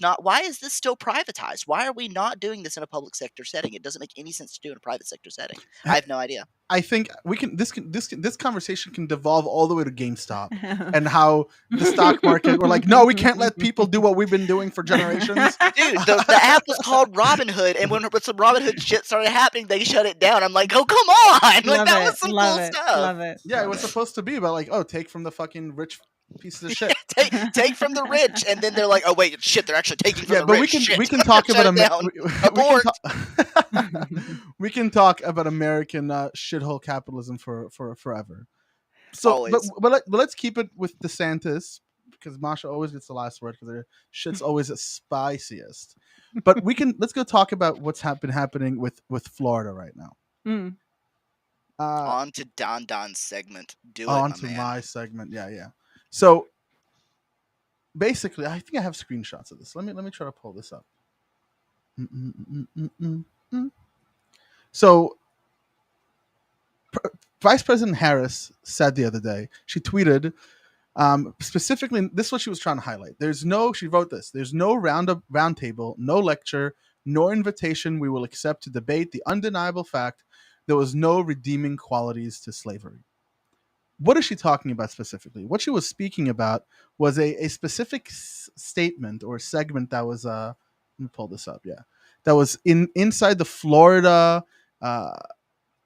still privatized? Why are we not doing this in a public sector setting? It doesn't make any sense to do in a private sector setting. I have no idea. I think this conversation can devolve all the way to GameStop and how the stock market. We're like, no, we can't let people do what we've been doing for generations. Dude, the app was called Robinhood, and when some Robinhood shit started happening, they shut it down. I'm like, oh, come on! Like, that was some cool stuff. Love it. Yeah, it was supposed to be about like, oh, take from the fucking rich pieces of shit. Take from the rich, and then they're like, oh wait, shit, they're actually taking from Yeah, the but rich. we can talk about Abort. we can talk about American shithole capitalism for forever. So, Always. but let's keep it with DeSantis because Masha always gets the last word because their shit's always the spiciest. But let's go talk about what's been happening with Florida right now. Mm. On to Don's segment. On to my segment. Yeah. So basically, I think I have screenshots of this. Let me try to pull this up. So Vice President Harris said the other day, she tweeted specifically, this is what she was trying to highlight. She wrote this, there's no round table, no lecture, nor invitation we will accept to debate the undeniable fact there was no redeeming qualities to slavery. What is she talking about specifically? What she was speaking about was a specific statement or segment that was, let me pull this up, that was inside the Florida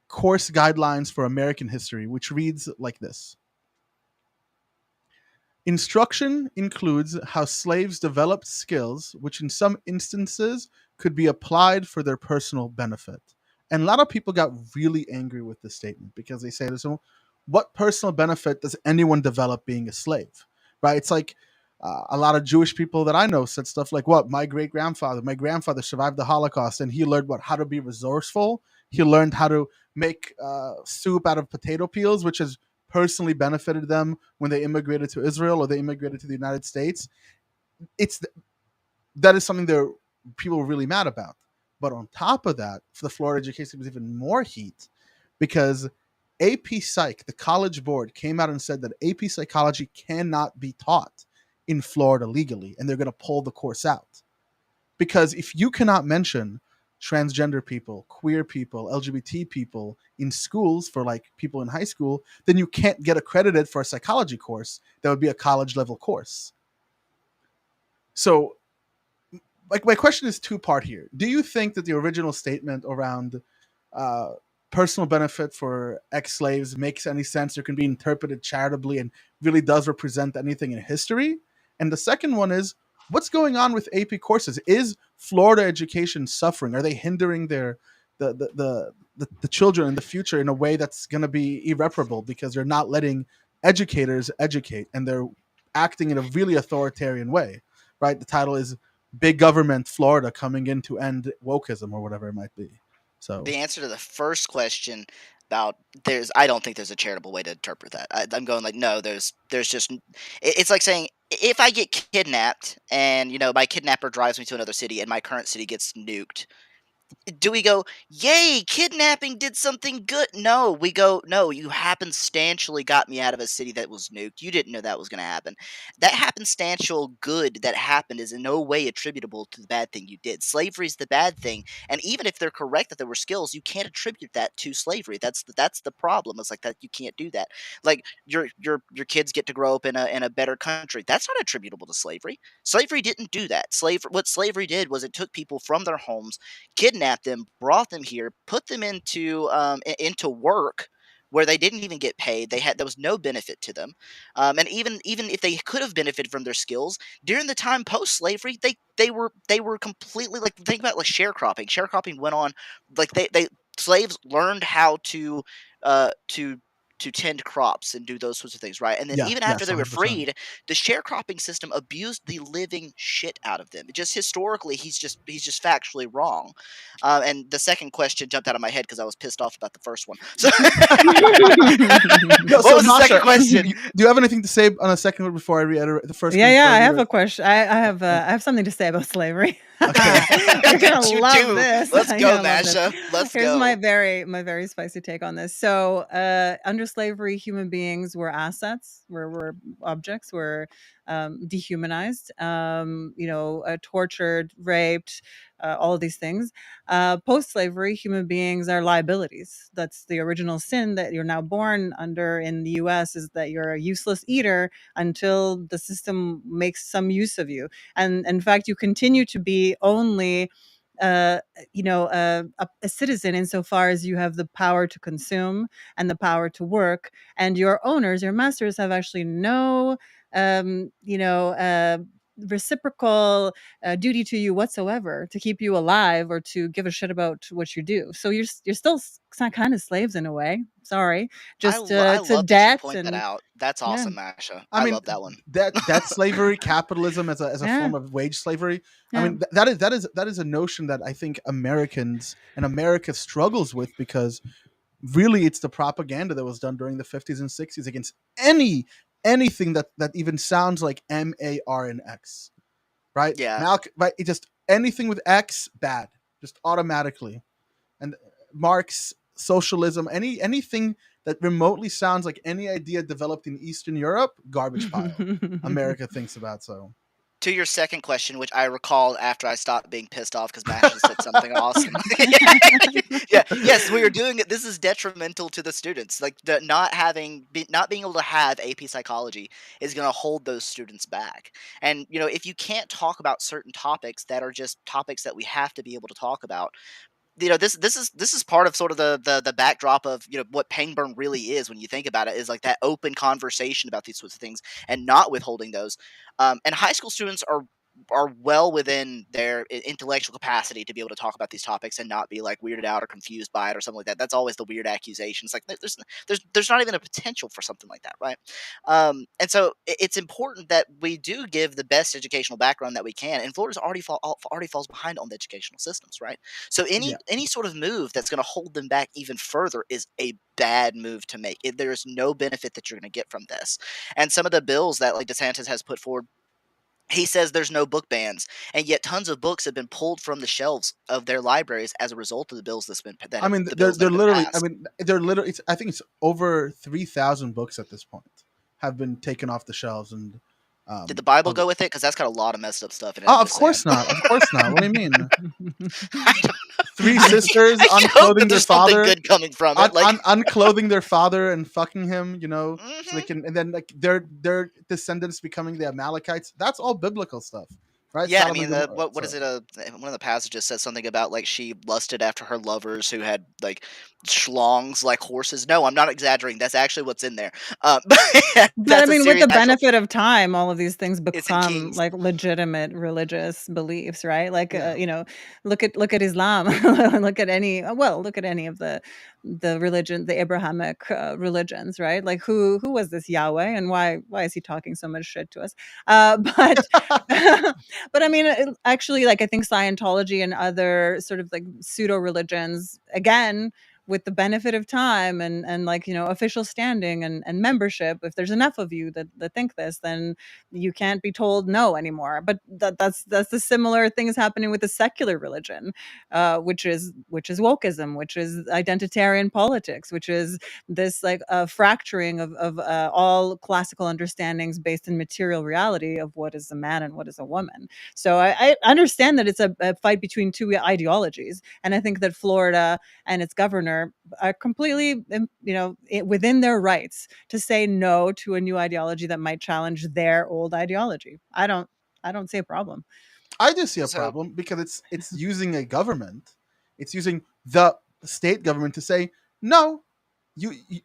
course guidelines for American history, which reads like this. Instruction includes how slaves developed skills which in some instances could be applied for their personal benefit. And a lot of people got really angry with this statement because they say, what personal benefit does anyone develop being a slave? Right? It's like a lot of Jewish people that I know said stuff like, what, my grandfather survived the Holocaust and he learned how to be resourceful. He learned how to make soup out of potato peels, which has personally benefited them when they immigrated to Israel or they immigrated to the United States. That is something that people were really mad about. But on top of that, for the Florida education was even more heat because AP Psych, the College Board, came out and said that AP Psychology cannot be taught in Florida legally, and they're going to pull the course out. Because if you cannot mention transgender people, queer people, LGBT people in schools for like people in high school, then you can't get accredited for a psychology course that would be a college level course. So like my question is two-part here. Do you think that the original statement around personal benefit for ex-slaves makes any sense or can be interpreted charitably and really does represent anything in history? And the second one is, what's going on with AP courses? Is Florida education suffering? Are they hindering the children in the future in a way that's going to be irreparable because they're not letting educators educate and they're acting in a really authoritarian way, right? The title is Big Government Florida Coming in to End Wokeism or whatever it might be. So the answer to the first question about I don't think there's a charitable way to interpret that. I'm going like, no, there's just, it's like saying if I get kidnapped and my kidnapper drives me to another city and my current city gets nuked, do we go, yay, kidnapping did something good? No, we go, no, you happenstantially got me out of a city that was nuked. You didn't know that was going to happen. That happenstantial good that happened is in no way attributable to the bad thing you did. Slavery is the bad thing. And even if they're correct that there were skills, you can't attribute that to slavery. That's the problem. It's like that you can't do that. Like your kids get to grow up in a better country. That's not attributable to slavery. Slavery didn't do that. What slavery did was it took people from their homes, kidnapped kidnapped them, brought them here, put them into work where they didn't even get paid. There was no benefit to them, and even if they could have benefited from their skills during the time post slavery, they were completely like, think about like sharecropping. Sharecropping went on, like they slaves learned how uh to to tend crops and do those sorts of things, right? And then Yeah, even after yes, they were 100%. freed, the sharecropping system abused the living shit out of them. Just historically, he's just factually wrong. And the second question jumped out of my head because I was pissed off about the first one. So, No, what so was the second Masha, question? do you have anything to say on the second one before I reiterate the first? Yeah, one yeah. before I I have a reiterate? question. I have something to say about slavery. Okay. You're gonna You love do. this. Let's You're go, gonna love this. Masha. Let's Here's my go. very spicy take on this. So, under slavery, human beings were assets, were objects, were dehumanized. Tortured, raped, all of these things. Post-slavery, human beings are liabilities. That's the original sin that you're now born under in the U.S. is that you're a useless eater until the system makes some use of you. And in fact, you continue to be only a citizen insofar as you have the power to consume and the power to work, and your owners, your masters, have actually no um, you know uh, reciprocal duty to you whatsoever to keep you alive or to give a shit about what you do. So you're still kind of slaves in a way. Sorry, just I to love that you debt point that and out. That's yeah, awesome, Masha. I I mean love that one. that slavery, capitalism as a yeah, form of wage slavery. I yeah. mean that is a notion that I think Americans and America struggles with, because really it's the propaganda that was done during the 50s and 60s against anything that even sounds like MAR and X, right? Yeah, Right? It just anything with X bad, just automatically. And Marx, socialism, anything that remotely sounds like any idea developed in Eastern Europe, garbage pile. America thinks about. So to your second question, which I recalled after I stopped being pissed off because Masha said something awesome. Yeah, yes, we are doing it. This is detrimental to the students. Like not being able to have AP psychology is going to hold those students back. And if you can't talk about certain topics that are just topics that we have to be able to talk about, this is part of sort of the backdrop of what Pangburn really is when you think about it, is like that open conversation about these sorts of things and not withholding those. And high school students are well within their intellectual capacity to be able to talk about these topics and not be like weirded out or confused by it or something like that. That's always the weird accusation. It's like there's not even a potential for something like that, right? And so it's important that we do give the best educational background that we can. And Florida's already falls behind on the educational systems, right? So yeah, any sort of move that's going to hold them back even further is a bad move to make. There is no benefit that you're going to get from this. And some of the bills that like DeSantis has put forward, he says there's no book bans, and yet tons of books have been pulled from the shelves of their libraries as a result of the bills I mean the bills that they're have been literally. I passed. mean they're literally. I think it's over 3,000 books at this point have been taken off the shelves and. Did the Bible Public. go with it? Because that's got a lot of messed up stuff in it. Oh, I'm of just saying. course not. Of course not. What do you mean? I don't Three I, sisters I hope that unclothing their there's something father, good coming from it. Like, unclothing their father and fucking him, so they mhm. can, and then like their descendants becoming the Amalekites. That's all biblical stuff, right? Yeah, I Sodom and mean, Gomorrah. what is So it? One of the passages says something about like she lusted after her lovers who had like schlongs like horses. No, I'm not exaggerating. That's actually what's in there. But But I that's a mean, with serious the actual. benefit of time, all of these things It's in become Kings. like legitimate religious beliefs, right? Like, yeah, look at Islam, look at any of the religion, the Abrahamic religions, right? Like, who was this Yahweh, and why is he talking so much shit to us? But but I mean, actually, like I think Scientology and other sort of like pseudo religions, again, with the benefit of time and like official standing and membership, if there's enough of you that think this, then you can't be told no anymore. But that's the similar things happening with the secular religion, which is wokeism, which is identitarian politics, which is this like fracturing of all classical understandings based in material reality of what is a man and what is a woman. So I understand that it's a fight between two ideologies, and I think that Florida and its governor are completely, within their rights to say no to a new ideology that might challenge their old ideology. I don't see a problem. I do see a So problem because it's using a government It's using the state government to say, no,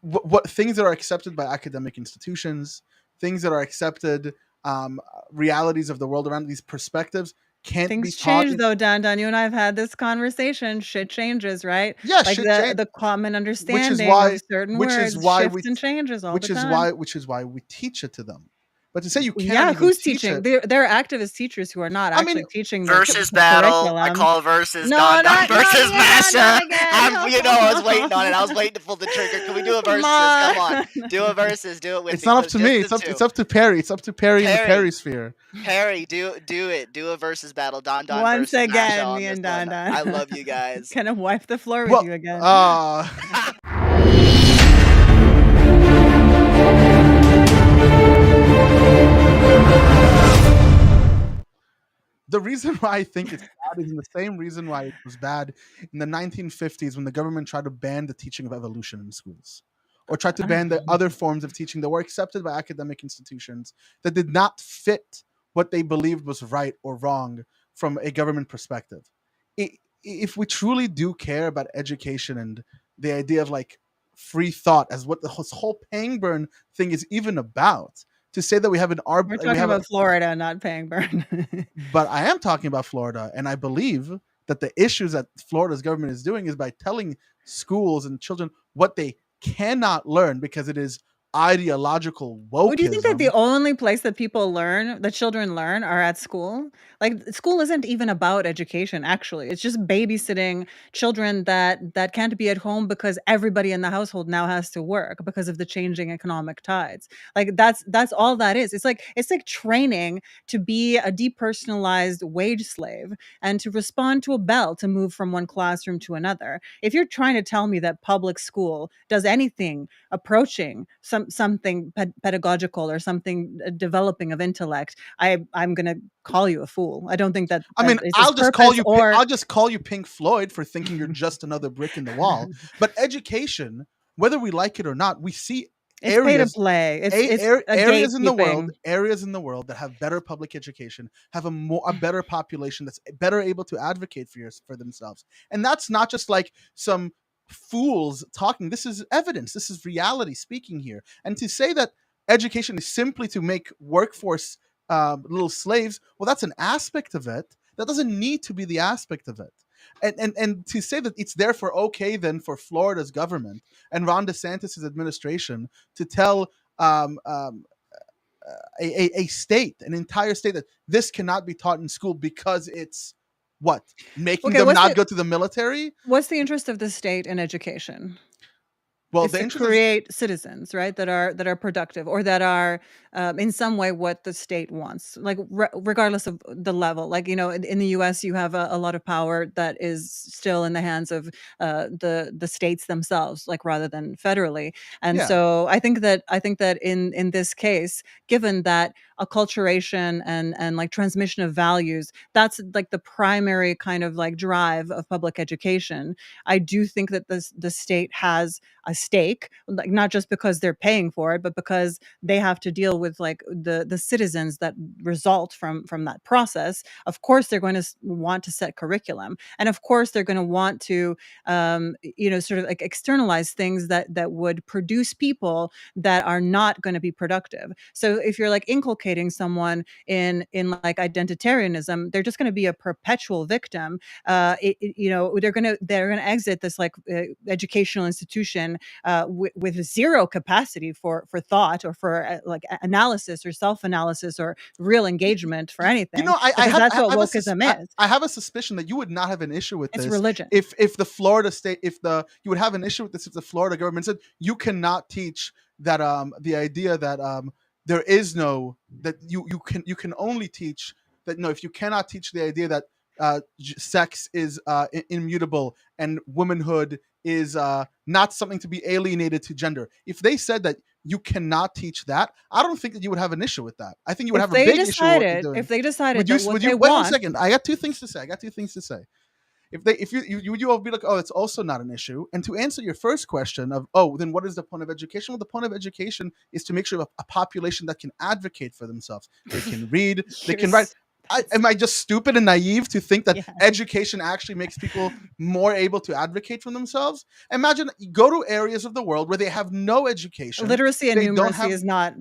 what things that are accepted by academic institutions, things that are accepted, um, realities of the world around these perspectives can't be Things taught change in. though, Dan. You and I have had this conversation. Shit changes, right? Yeah, Like shit change, the common which is understanding of why certain which is words why we shifts and changes all the which is time. why we teach it to them. But to say you cannot Yeah, even who's teach teaching? it, They're activist teachers who are not I mean, actually teaching the Versus battle. I curriculum. call versus No, Don Don not versus me and Don Don Masha. again. I was waiting on it. I was waiting to pull the trigger. Can we do a Come versus? Come on, on. do a versus. Do it with it's me, not up to just me. the It's two. up to Perry. It's up to Perry in the Perry, Perry sphere. Perry, do it. Do a versus battle. Don Don Once versus Masha again, on me this and one. Don Don. I love you guys. Gonna wipe the floor with Well, you again. the reason why I think it's bad is the same reason why it was bad in the 1950s when the government tried to ban the teaching of evolution in schools, or tried to ban the other forms of teaching that were accepted by academic institutions that did not fit what they believed was right or wrong from a government perspective. If we truly do care about education and the idea of like free thought as what the whole Pangburn thing is even about, to say that we have We're talking about Florida, not Pangburn. but I am talking about Florida, and I believe that the issues that Florida's government is doing is by telling schools and children what they cannot learn because it is ideological Well, do you think that the wokeism. only place that people learn, that children learn, are at school? Like, school isn't even about education, actually. It's just babysitting children that can't be at home because everybody in the household now has to work because of the changing economic tides. Like, that's all that is. It's like training to be a depersonalized wage slave and to respond to a bell to move from one classroom to another. If you're trying to tell me that public school does anything approaching something pedagogical or something developing of intellect, I'm going to call you a fool. I don't think that I mean, it's his purpose I'll just call you Pink Floyd for thinking you're just another brick in the wall. But education, whether we like it or not, we see it's pay to areas play. It's a areas in the world gatekeeping. that have better public education have a better population that's better able to advocate for themselves, and that's not just like some fools talking. This is evidence, this is reality speaking here. And to say that education is simply to make workforce little slaves, well, that's an aspect of it. That doesn't need to be the aspect of it. And to say that it's therefore okay then for Florida's government and Ron DeSantis' administration to tell a state, an entire state, that this cannot be taught in school because it's what? Making Okay, them not go to the military? what's the interest of the state in education? Well, It's the to interest is, create citizens, right, that are productive or that are in some way what the state wants, like regardless of the level. Like, in the U.S., you have a lot of power that is still in the hands of the states themselves, like rather than federally. And yeah. so I think that in this case, given that acculturation and like transmission of values, that's like the primary kind of like drive of public education. I do think that the state has a stake, like not just because they're paying for it, but because they have to deal with like the citizens that result from that process. Of course, they're going to want to set curriculum, and of course, they're going to want to, sort of like externalize things that would produce people that are not going to be productive. So if you're like inculcating someone in like identitarianism, they're just going to be a perpetual victim. They're gonna exit this like educational institution with zero capacity for thought or for like analysis or self-analysis or real engagement for anything, I because have that's what wokeism is. I have a suspicion that you would not have an issue with It's this religion. if the Florida state, you would have an issue with this if the Florida government said you cannot teach that the idea that there is no, that you can only teach that, no, if you cannot teach the idea that sex is immutable and womanhood is not something to be alienated to gender. If they said that you cannot teach that, I don't think that you would have an issue with that. I think you would have a big issue with what you're doing. If they decided Would that what you they wait one want, second? I got two things to say. If you all be like, oh, it's also not an issue. And to answer your first question of, oh, then what is the point of education? Well, the point of education is to make sure a population that can advocate for themselves. They can read, they can write. Am I just stupid and naive to think that Yeah. education actually makes people more able to advocate for themselves? Imagine you go to areas of the world where they have no education. Literacy and They don't numeracy have is not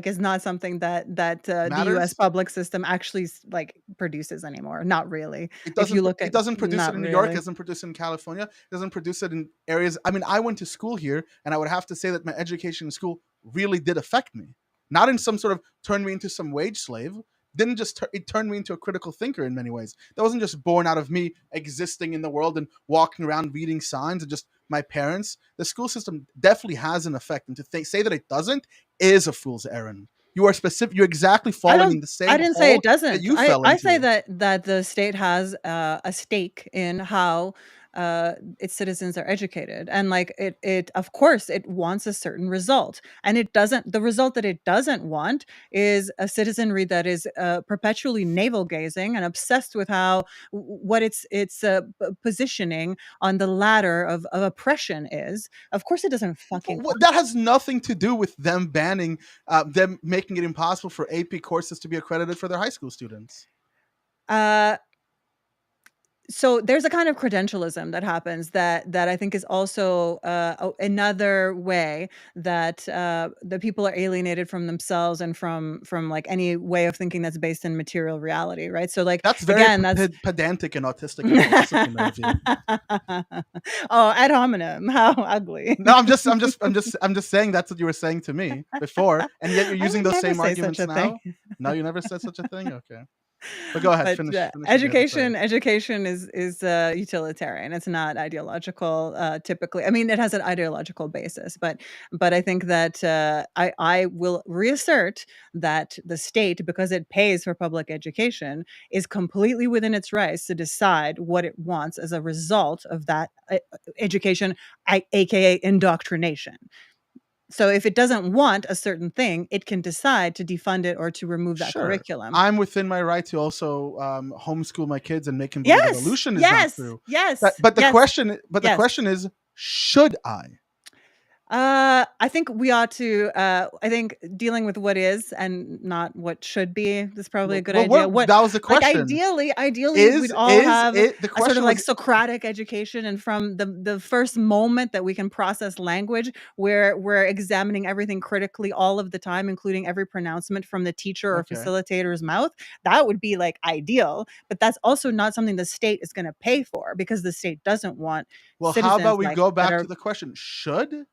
is not something that the U.S. matters. public system actually like produces anymore. Not really. It If you doesn't. look It at doesn't produce it not in New York. It really. doesn't produce it in California. It doesn't produce it in areas. I mean, I went to school here, and I would have to say that my education in school really did affect me. Not in some sort of turn me into some wage slave. Didn't just it turned me into a critical thinker in many ways. That wasn't just born out of me existing in the world and walking around reading signs and just my parents. The school system definitely has an effect, and to say that it doesn't is a fool's errand. You are specific. You're exactly falling in the I same didn't say it hole that doesn't. you fell I say into. that the state has a stake in how its citizens are educated, and like it of course it wants a certain result, and it doesn't. The result that it doesn't want is a citizenry that is perpetually navel gazing and obsessed with how what its positioning on the ladder of oppression is. Of course, it doesn't fucking want That has nothing to do with them banning, them making it impossible for AP courses to be accredited for their high school students. uh so there's a kind of credentialism that happens that I think is also another way that the people are alienated from themselves and from like any way of thinking that's based in material reality, right? So like That's very again, that's pedantic and autistic and disciplinary of you. oh, ad hominem, how ugly. No, I'm just saying that's what you were saying to me before, and yet you're I using would those never same say arguments such a now. thing. No, you never said such a thing. Okay, but go ahead. But Finish what you had to say. education is utilitarian. It's not ideological. Typically, I mean, it has an ideological basis, but I think that I will reassert that the state, because it pays for public education, is completely within its rights to decide what it wants as a result of that education, aka indoctrination. So if it doesn't want a certain thing, it can decide to defund it or to remove that Sure, curriculum. I'm within my right to also homeschool my kids and make them believe evolution is not true. Yes. But the Yes. question is, should I? I think we ought to. I think dealing with what is and not what should be is probably a good idea. That was the Like question. ideally, we'd all have the a sort question of like was, Socratic education, and from the first moment that we can process language, where we're examining everything critically all of the time, including every pronouncement from the teacher or Okay. facilitator's mouth. That would be like ideal, but that's also not something the state is going to pay for, because the state doesn't want. Well, how citizens about we like go that back are- to the question: should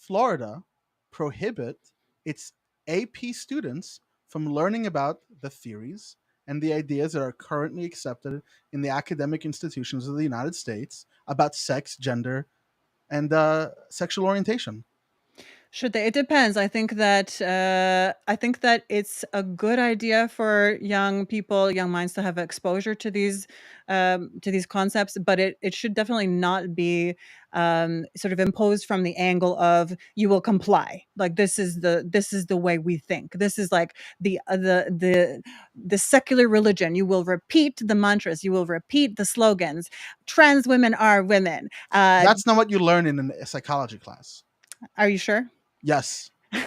Florida prohibit its AP students from learning about the theories and the ideas that are currently accepted in the academic institutions of the United States about sex, gender, and sexual orientation? Should they? It depends. I think that it's a good idea for young people, young minds, to have exposure to these concepts, but it should definitely not be sort of imposed from the angle of you will comply. Like this is the way we think. This is like the secular religion. You will repeat the mantras. You will repeat the slogans. Trans women are women. That's not what you learn in a psychology class. Are you sure? Yes. I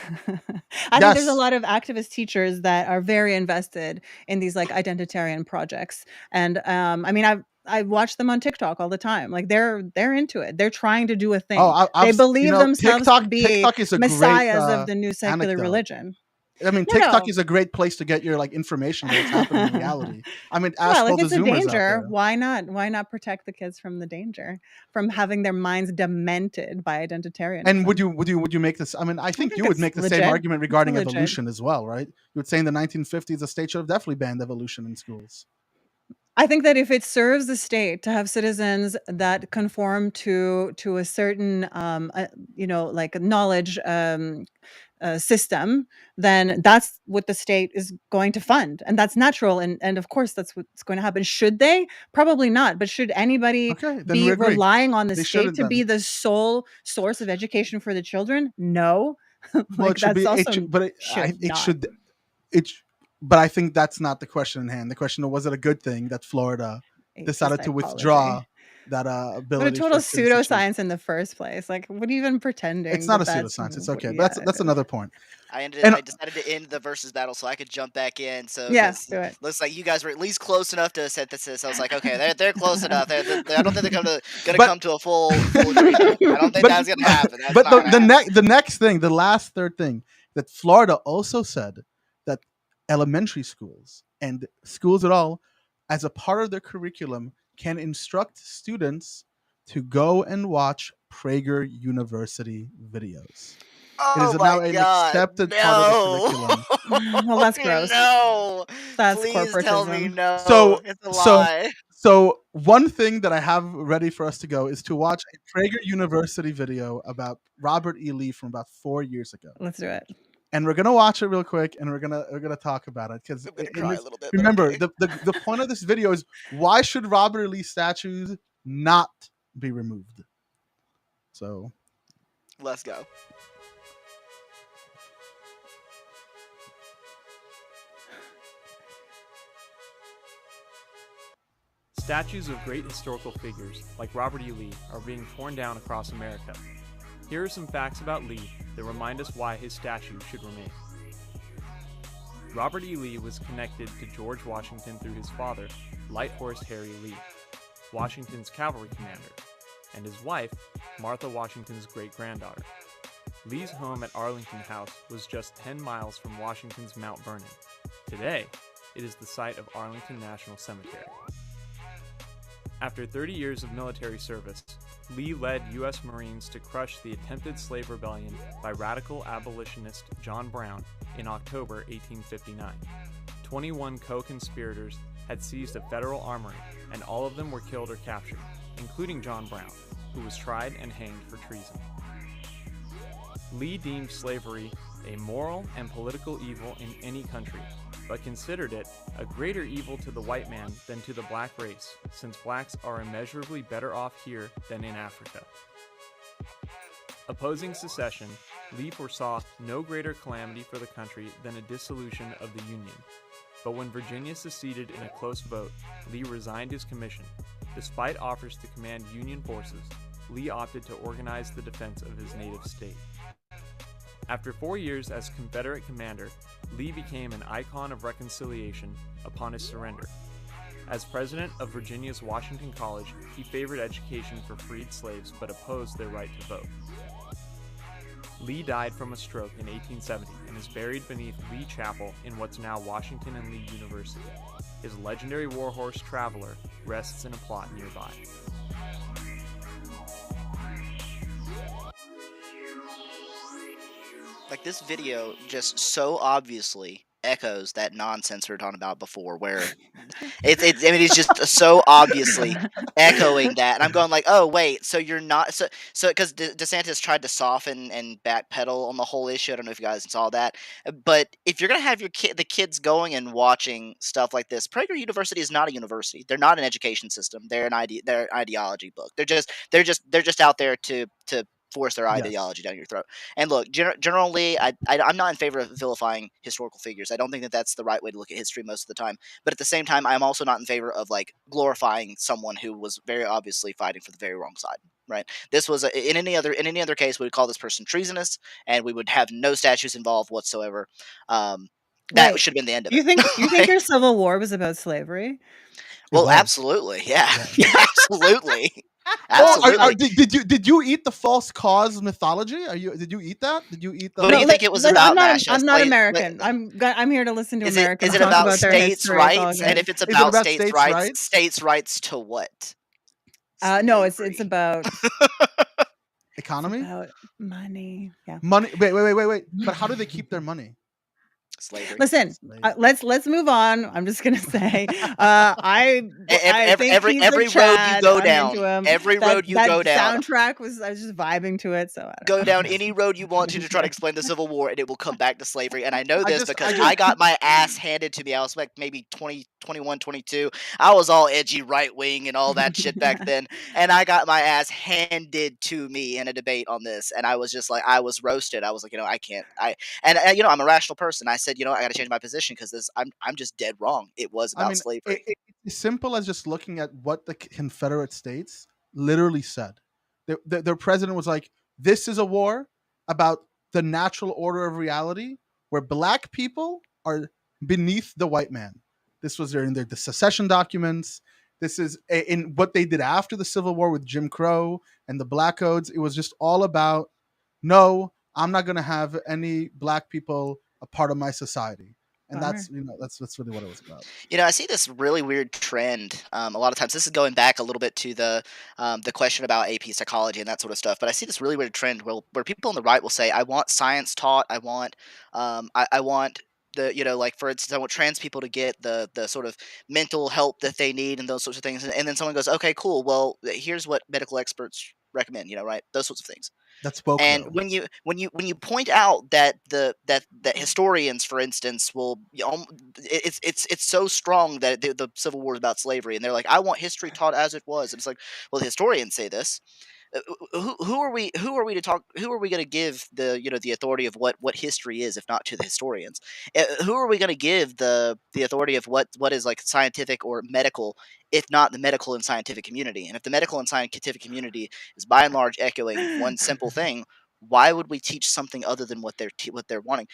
think there's a lot of activist teachers that are very invested in these like identitarian projects, and I mean I watch them on TikTok all the time. Like they're into it. They're trying to do a thing. They believe themselves to be TikTok is a messiahs great, of the new secular anecdote. religion. I mean, TikTok is a great place to get your like information about what's happening in reality. I mean, ask all If the it's a Zoomers out danger, there. why not? Why not protect the kids from the danger, from having their minds demented by identitarianism? And would you make this? I mean, I think you would make the same argument regarding evolution as well, right? You would say in the 1950s, the state should have definitely banned evolution in schools. I think that if it serves the state to have citizens that conform to a certain, like knowledge system, then that's what the state is going to fund, and that's natural, and of course that's what's going to happen. Should they? Probably not. But should anybody be relying on the state to be the sole source of education for the children? No. Well, but I think that's not the question in hand. The question was it a good thing that Florida decided to withdraw that What a ability total for students to choose. pseudoscience in the first place. Like, what are you even pretending? It's not a that's pseudoscience. It's what- okay. yeah, But that's another point. I And decided to end the versus battle so I could jump back in. So Yeah, because do it. looks like you guys were at least close enough to a synthesis. I was like, okay, they're close enough. I don't think they're gonna But- come to a full agreement. I don't think But- that's gonna happen. That's but not gonna happen. the next thing, the last third thing, that Florida also said that elementary schools and schools at all, as a part of their curriculum, can instruct students to go and watch Prager University videos. It is Oh now my an God! accepted part of the No. curriculum. Well, that's gross. No. That's Please tell me corporatism. no. So- It's a so- lie. So one thing that I have ready for us to go is to watch a Prager University video about Robert E. Lee from about 4 years ago. Let's do it. And we're gonna watch it real quick, and we're gonna talk about it because I'm gonna cry a little bit. but remember okay. the point of this video is, why should Robert E. Lee statues not be removed? So Let's go. Statues of great historical figures, like Robert E. Lee, are being torn down across America. Here are some facts about Lee that remind us why his statue should remain. Robert E. Lee was connected to George Washington through his father, Light Horse Harry Lee, Washington's cavalry commander, and his wife, Martha Washington's great-granddaughter. Lee's home at Arlington House was just 10 miles from Washington's Mount Vernon. Today, it is the site of Arlington National Cemetery. After 30 years of military service, Lee led U.S. Marines to crush the attempted slave rebellion by radical abolitionist John Brown in October 1859. 21 co-conspirators had seized a federal armory, and all of them were killed or captured, including John Brown, who was tried and hanged for treason. Lee deemed slavery a moral and political evil in any country, but considered it a greater evil to the white man than to the black race, since blacks are immeasurably better off here than in Africa. Opposing secession, Lee foresaw no greater calamity for the country than a dissolution of the Union. But when Virginia seceded in a close vote, Lee resigned his commission. Despite offers to command Union forces, Lee opted to organize the defense of his native state. After 4 years as Confederate commander, Lee became an icon of reconciliation upon his surrender. As president of Virginia's Washington College, he favored education for freed slaves but opposed their right to vote. Lee died from a stroke in 1870 and is buried beneath Lee Chapel in what's now Washington and Lee University. His legendary warhorse Traveler rests in a plot nearby. Like, this video just so obviously echoes that nonsense we were talking about before, where it's just so obviously echoing that, and I'm going like, oh wait, so you're not so because DeSantis tried to soften and backpedal on the whole issue. I don't know if you guys saw that, but if you're gonna have the kids going and watching stuff like this, Prager University is not a university. They're not an education system. They're they're an ideology book. They're just out there to force their ideology down your throat. And look, generally, I'm not in favor of vilifying historical figures. I don't think that that's the right way to look at history most of the time. But at the same time, I'm also not in favor of like glorifying someone who was very obviously fighting for the very wrong side. Right? This was in any other case, we would call this person treasonous, and we would have no statues involved whatsoever. That Wait, should have been the end of You it. think your Civil War was about slavery? Well, was. absolutely, yeah, absolutely. Oh, Absolutely. did you eat the false cause mythology? Did you eat that? Did you eat the? What do you think it was about, I'm not Wait, American. I'm here to listen to Is Americans it talk about about their states' history. It's all rights? good. And if it's Is it about about states' states' rights, rights? states' rights to what? No, it's Slavery. about Economy? money. Yeah. Money. Wait. But how do they keep their money? Slavery. Listen, let's move on. I'm just gonna say, I think every he's a road you Chad. go I'm down, into him. every That- road you that go down, soundtrack I was just vibing to it. So I don't go know. down any road you want to try to explain the Civil War, and it will come back to slavery. And I know this because I I got my ass handed to me. I was like maybe 20, 21, 22. I was all edgy right wing and all that shit back then, and I got my ass handed to me in a debate on this, and I was just like, I was roasted. I was like, I can't. I'm a rational person. I said, I got to change my position because I'm just dead wrong. It was about slavery. It's simple as just looking at what the Confederate States literally said. Their president was like, "This is a war about the natural order of reality, where black people are beneath the white man." This was in the secession documents. This is in what they did after the Civil War with Jim Crow and the Black Codes. It was just all about, no, I'm not going to have any black people a part of my society. And Bummer. that's really what it was about. I see this really weird trend. A lot of times, this is going back a little bit to the question about AP psychology and that sort of stuff. But I see this really weird trend where people on the right will say, "I want science taught. I want the like for instance, I want trans people to get the sort of mental help that they need and those sorts of things." And then someone goes, "Okay, cool. Well, here's what medical experts recommend." Right? Those sorts of things. That's woke And though. when you point out that historians, for instance, will it's so strong that the Civil War is about slavery, and they're like, "I want history taught as it was." And it's like, well, the historians say this. Who are we going to give the authority of what history is, if not to the historians? Who are we going to give the authority of what is like scientific or medical, if not the medical and scientific community? And if the medical and scientific community is by and large echoing one simple thing, why would we teach something other than what they're wanting?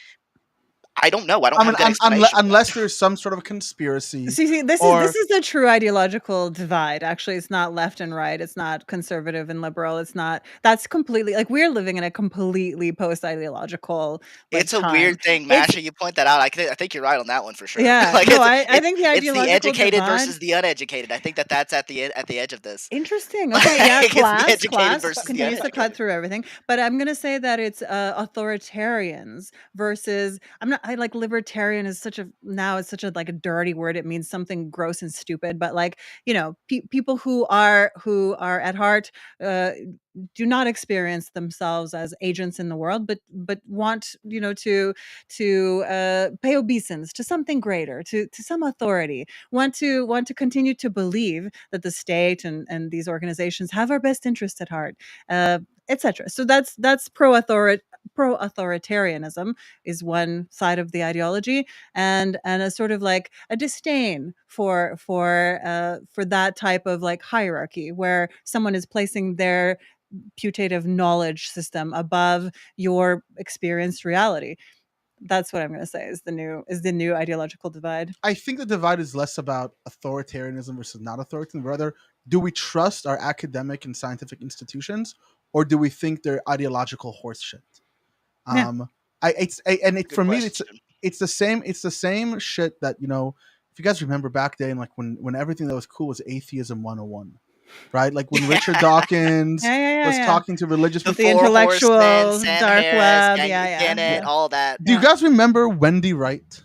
I don't know. I don't I have mean, a good explanation for that. unless there's some sort of conspiracy, See, this or is the true ideological divide. Actually, it's not left and right. It's not conservative and liberal. It's not. That's completely like we're living in a completely post-ideological It's a time. weird thing, It's Masha. You point that out. I think you're right on that one for sure. yeah. Like No, I think the it's the ideological educated divide. versus the uneducated. I think that's at the edge of this. Interesting. Okay, yeah, Like, it's the class educated versus the continues to cut uneducated. through everything, but I'm gonna say that it's authoritarians versus I'm not. I like libertarian is such a now it's such a like a dirty word. It means something gross and stupid, but like people who are at heart uh, do not experience themselves as agents in the world, but want to pay obeisance to something greater, to some authority, want to continue to believe that the state and these organizations have our best interest at heart, etc. So that's pro-authoritarianism is one side of the ideology, and a sort of like a disdain for that type of like hierarchy where someone is placing their putative knowledge system above your experienced reality. That's what I'm going to say is the new ideological divide. I think the divide is less about authoritarianism versus not authoritarianism. Rather, do we trust our academic and scientific institutions, or do we think they're ideological horse shit? Yeah. For me, question. it's the same shit that if you guys remember back then, like when everything that was cool was atheism 101, right? Like when Richard Dawkins was talking to religious The people. The Four Horsemen, intellectuals, Sam dark Harris, web, yeah. Dennett, all that. Do you guys remember Wendy Wright?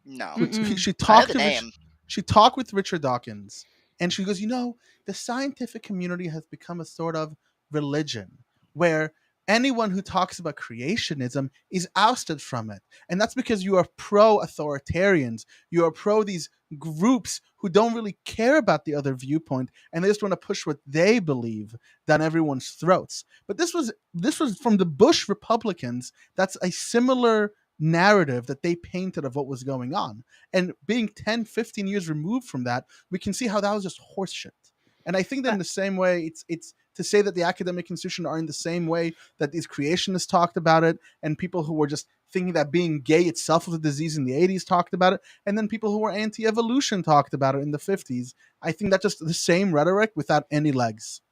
No, Mm-mm. She I know talked the to name. she talked with Richard Dawkins, and she goes, the scientific community has become a sort of religion where anyone who talks about creationism is ousted from it. And that's because you are pro-authoritarians. You are pro these groups who don't really care about the other viewpoint, and they just want to push what they believe down everyone's throats. But this was from the Bush Republicans. That's a similar narrative that they painted of what was going on. And being 10, 15 years removed from that, we can see how that was just horseshit. And I think that in the same way, it's to say that the academic institution are in the same way that these creationists talked about it, and people who were just thinking that being gay itself was a disease in the 80s talked about it, and then people who were anti-evolution talked about it in the 50s. I think that's just the same rhetoric without any legs.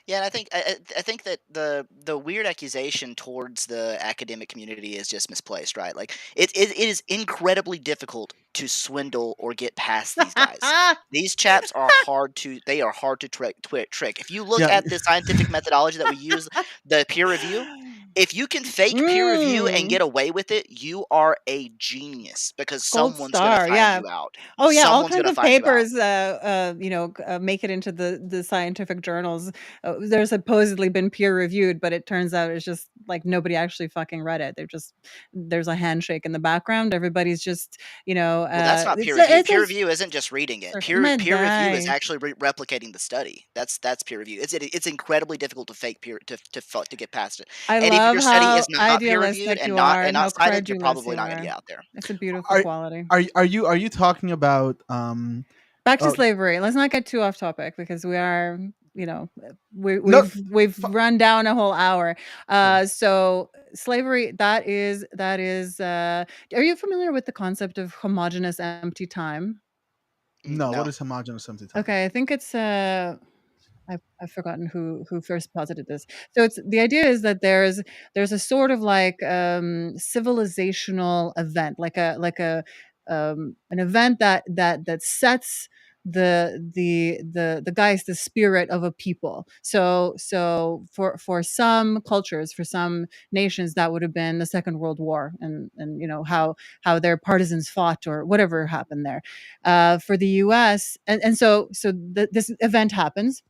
Yeah, and I think that the weird accusation towards the academic community is just misplaced, right? Like it is incredibly difficult to swindle or get past these guys. These chaps are hard to trick. If you look Yeah. at the scientific methodology that we use, the peer review, if you can fake peer review and get away with it, you are a genius because Gold someone's going to star, find yeah. you out. Oh yeah, all Someone's kinds gonna of find you out. papers, make it into the scientific journals. They're supposedly been peer reviewed, but it turns out it's just like nobody actually fucking read it. There's a handshake in the background. Everybody's just Well, that's not it's peer a- review. it's a Peer review isn't just reading it. circle. Peer review is Medai. actually replicating the study. That's peer review. It's incredibly difficult to fake peer to get past it. I And if love your study how is not peer reviewed idealistic and you are and how not cited, you're credulous probably you not going to are. get out there. It's a beautiful Are quality. you talking about Back to oh, slavery. Let's not get too off topic because we are we've run down a whole hour. So slavery, that is are you familiar with the concept of homogeneous empty time? No, No. what is homogeneous empty time? Okay, I think it's I've forgotten who first posited this. So it's the idea is that there's a sort of like civilizational event, like a an event that sets the guys, the spirit of a people. So for some cultures, for some nations, that would have been the Second World War, and how their partisans fought or whatever happened there. For the U.S. and so this event happens,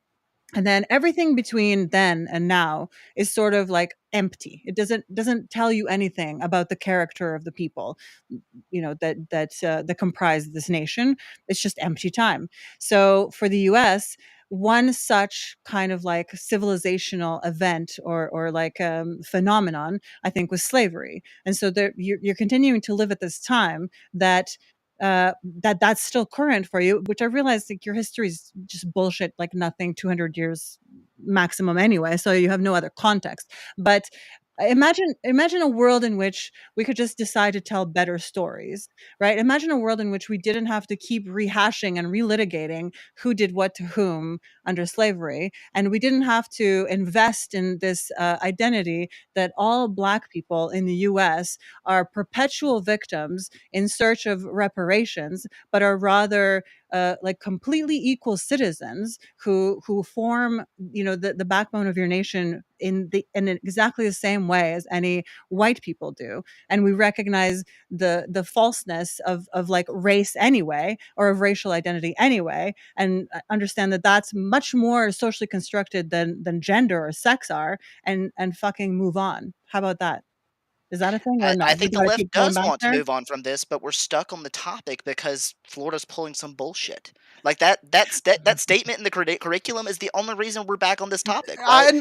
and then everything between then and now is sort of like empty. It doesn't tell you anything about the character of the people, that comprise this nation. It's just empty time. So for the US, one such kind of like civilizational event or like phenomenon, I think, was slavery. And so you're continuing to live at this time that's still current for you, which I realize like your history is just bullshit, like nothing, 200 years maximum anyway, so you have no other context. But imagine a world in which we could just decide to tell better stories, right? Imagine a world in which we didn't have to keep rehashing and relitigating who did what to whom under slavery, and we didn't have to invest in this identity that all Black people in the US are perpetual victims in search of reparations, but are rather like completely equal citizens who form the backbone of your nation in exactly the same way as any white people do. And we recognize the falseness of like race anyway, or of racial identity anyway, and understand that that's much more socially constructed than gender or sex are, and fucking move on. How about that? Is that a thing or no? I We think the gotta left keep going does back want to there? move on from this, but we're stuck on the topic because Florida's pulling some bullshit. Like that statement in the curriculum is the only reason we're back on this topic, right? I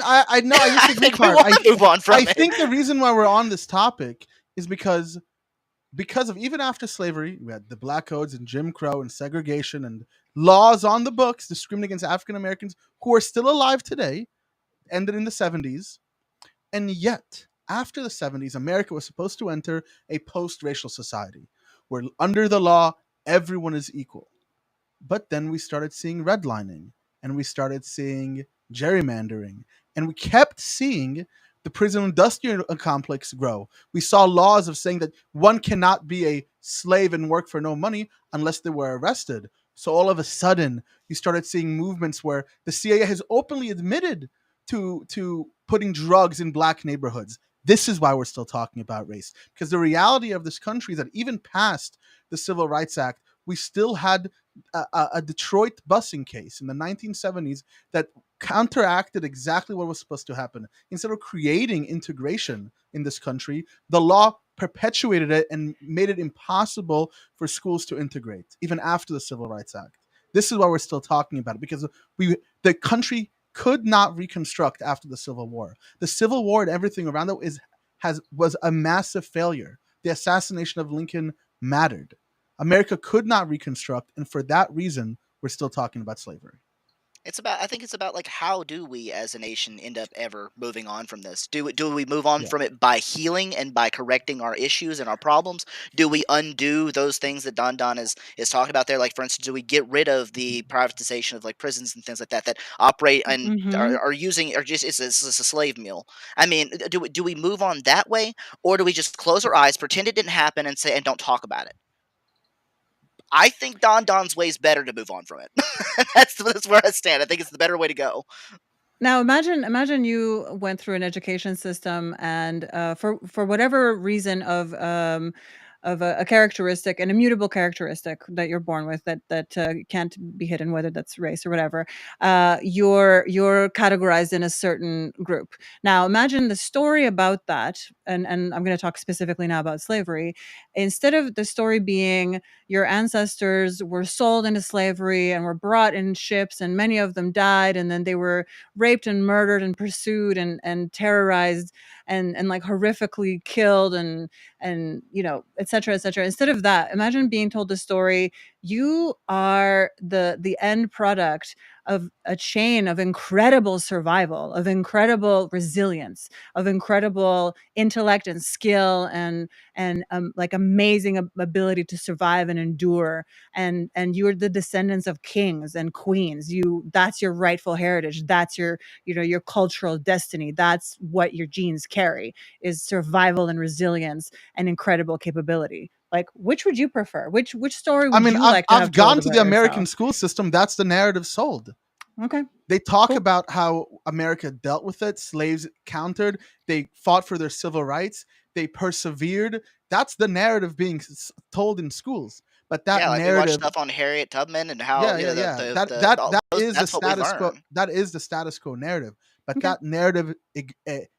know, I I disagree, think we Clark. want to move on from I it. think the reason why we're on this topic is because of even after slavery, we had the Black Codes and Jim Crow and segregation and laws on the books discriminating against African Americans who are still alive today, ended in the 70s. And yet, after the 70s, America was supposed to enter a post-racial society where under the law, everyone is equal. But then we started seeing redlining, and we started seeing gerrymandering, and we kept seeing the prison industrial complex grow. We saw laws of saying that one cannot be a slave and work for no money unless they were arrested. So all of a sudden, you started seeing movements where the CIA has openly admitted to putting drugs in Black neighborhoods. This is why we're still talking about race, because the reality of this country is that even past the Civil Rights Act, we still had a Detroit busing case in the 1970s that counteracted exactly what was supposed to happen. Instead of creating integration in this country, the law perpetuated it and made it impossible for schools to integrate, even after the Civil Rights Act. This is why we're still talking about it, because the country could not reconstruct after the Civil War. The Civil War and everything around it was a massive failure. The assassination of Lincoln mattered. America could not reconstruct, and for that reason, we're still talking about slavery. I think it's about like how do we as a nation end up ever moving on from this? Do we move on Yeah. from it by healing and by correcting our issues and our problems? Do we undo those things that Don is talking about there? Like for instance, do we get rid of the privatization of like prisons and things like that that operate and Mhm. are using, or just it's a slave meal? I mean, do we move on that way, or do we just close our eyes, pretend it didn't happen, and say and don't talk about it? I think Don's way is better to move on from it. That's where I stand. I think it's the better way to go. Now imagine you went through an education system, and for whatever reason of a characteristic, an immutable characteristic that you're born with, that can't be hidden, whether that's race or whatever, you're categorized in a certain group. Now imagine the story about that, and I'm going to talk specifically now about slavery. Instead of the story being your ancestors were sold into slavery and were brought in ships, and many of them died, and then they were raped and murdered and pursued and terrorized and like horrifically killed, and et cetera, et cetera. Instead of that, imagine being told the story you are the end product of a chain of incredible survival, of incredible resilience, of incredible intellect and skill, and like amazing ability to survive and endure. And you're the descendants of kings and queens. That's your rightful heritage. That's your your cultural destiny. That's what your genes carry, is survival and resilience and incredible capability. Like, which would you prefer? Which story I would mean, you I've, like to have I've gone told to about the American yourself? school system. That's the narrative sold. Okay. They talk Cool. about how America dealt with it. Slaves countered. They fought for their civil rights. They persevered. That's the narrative being told in schools. But that Yeah, like we watch narrative, stuff on Harriet Tubman and how, yeah, you yeah, know, yeah. That is the that's what we status quo. learn. That is the status quo narrative. But Okay. that narrative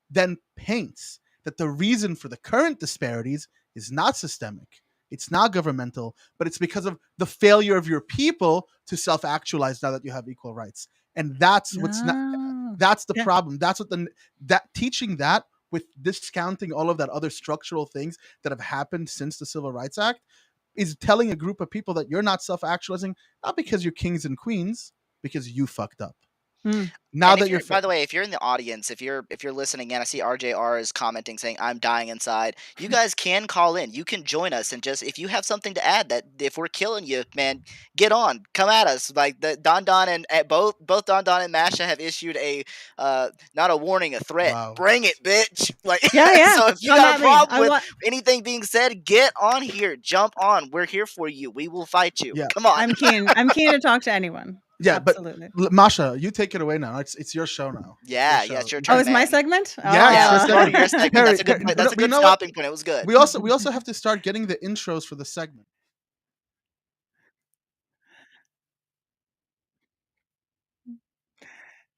then paints that the reason for the current disparities is not systemic. It's not governmental, but it's because of the failure of your people to self-actualize now that you have equal rights. And that's what's not. Oh, That's the yeah. problem. That's what that teaching that with discounting all of that other structural things that have happened since the Civil Rights Act is telling a group of people that you're not self-actualizing, not because you're kings and queens, because you fucked up. Mm. Now And that if you're you're, by the way, if you're in the audience, if you're listening in, I see RJR is commenting saying, "I'm dying inside." You guys can call in. You can join us, and just if you have something to add, that if we're killing you, man, get on, come at us. Like the Don and both Don and Masha have issued a not a warning, a threat. Wow. Bring it, bitch. Like Yeah. so, if you Come got at a me. problem I with want. anything being said, get on here, jump on. We're here for you. We will fight you. Yeah. Come on. I'm keen. I'm keen to talk to anyone. Yeah, Absolutely. but Masha, you take it away now. It's your show now. Yeah, Your it's show. your Oh, turn, it's my man. segment. Yeah, Yeah, it's your that's part of your segment. segment. That's a good. Harry, That's a but you good know what? stopping point. It was good. We also have to start getting the intros for the segment.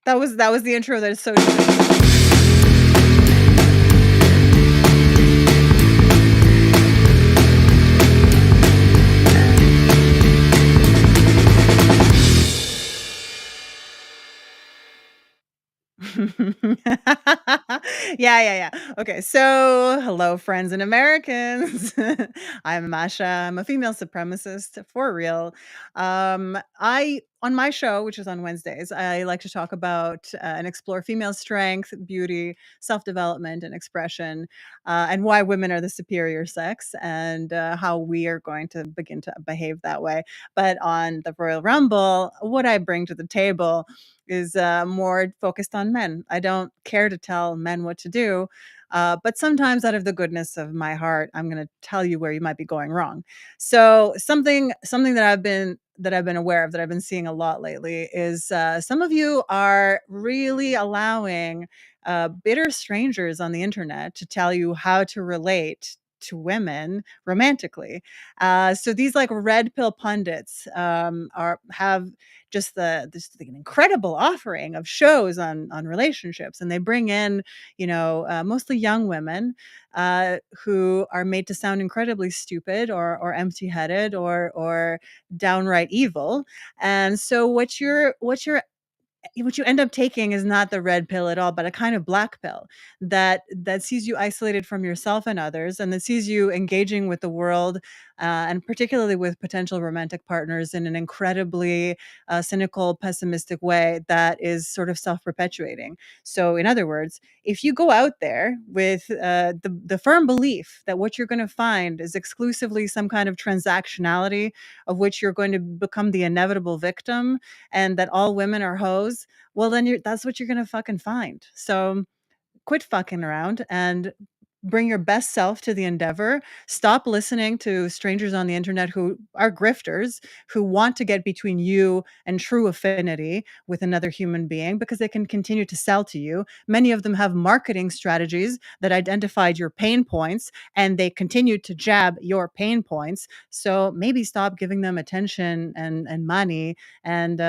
That was the intro. That is so. Yeah. Okay, so hello, friends and Americans. I'm Masha. I'm a female supremacist for real. I on my show, which is on Wednesdays, I like to talk about and explore female strength, beauty, self-development, and expression, and why women are the superior sex, and how we are going to begin to behave that way. But on the Royal Rumble, what I bring to the table is more focused on men. I don't care to tell men what to do, but sometimes, out of the goodness of my heart, I'm going to tell you where you might be going wrong. So something that I've been aware of, that I've been seeing a lot lately, is some of you are really allowing bitter strangers on the internet to tell you how to relate to women romantically. So these like red pill pundits have just an incredible offering of shows on relationships, and they bring in mostly young women who are made to sound incredibly stupid or empty-headed or downright evil. And so what you end up taking is not the red pill at all, but a kind of black pill that sees you isolated from yourself and others, and that sees you engaging with the world, and particularly with potential romantic partners, in an incredibly cynical, pessimistic way that is sort of self-perpetuating. So, in other words, if you go out there with the firm belief that what you're going to find is exclusively some kind of transactionality, of which you're going to become the inevitable victim, and that all women are hoes, well, then that's what you're gonna fucking find. So quit fucking around and bring your best self to the endeavor. Stop listening to strangers on the internet who are grifters, who want to get between you and true affinity with another human being because they can continue to sell to you. Many of them have marketing strategies that identified your pain points, and they continue to jab your pain points. So maybe stop giving them attention and money and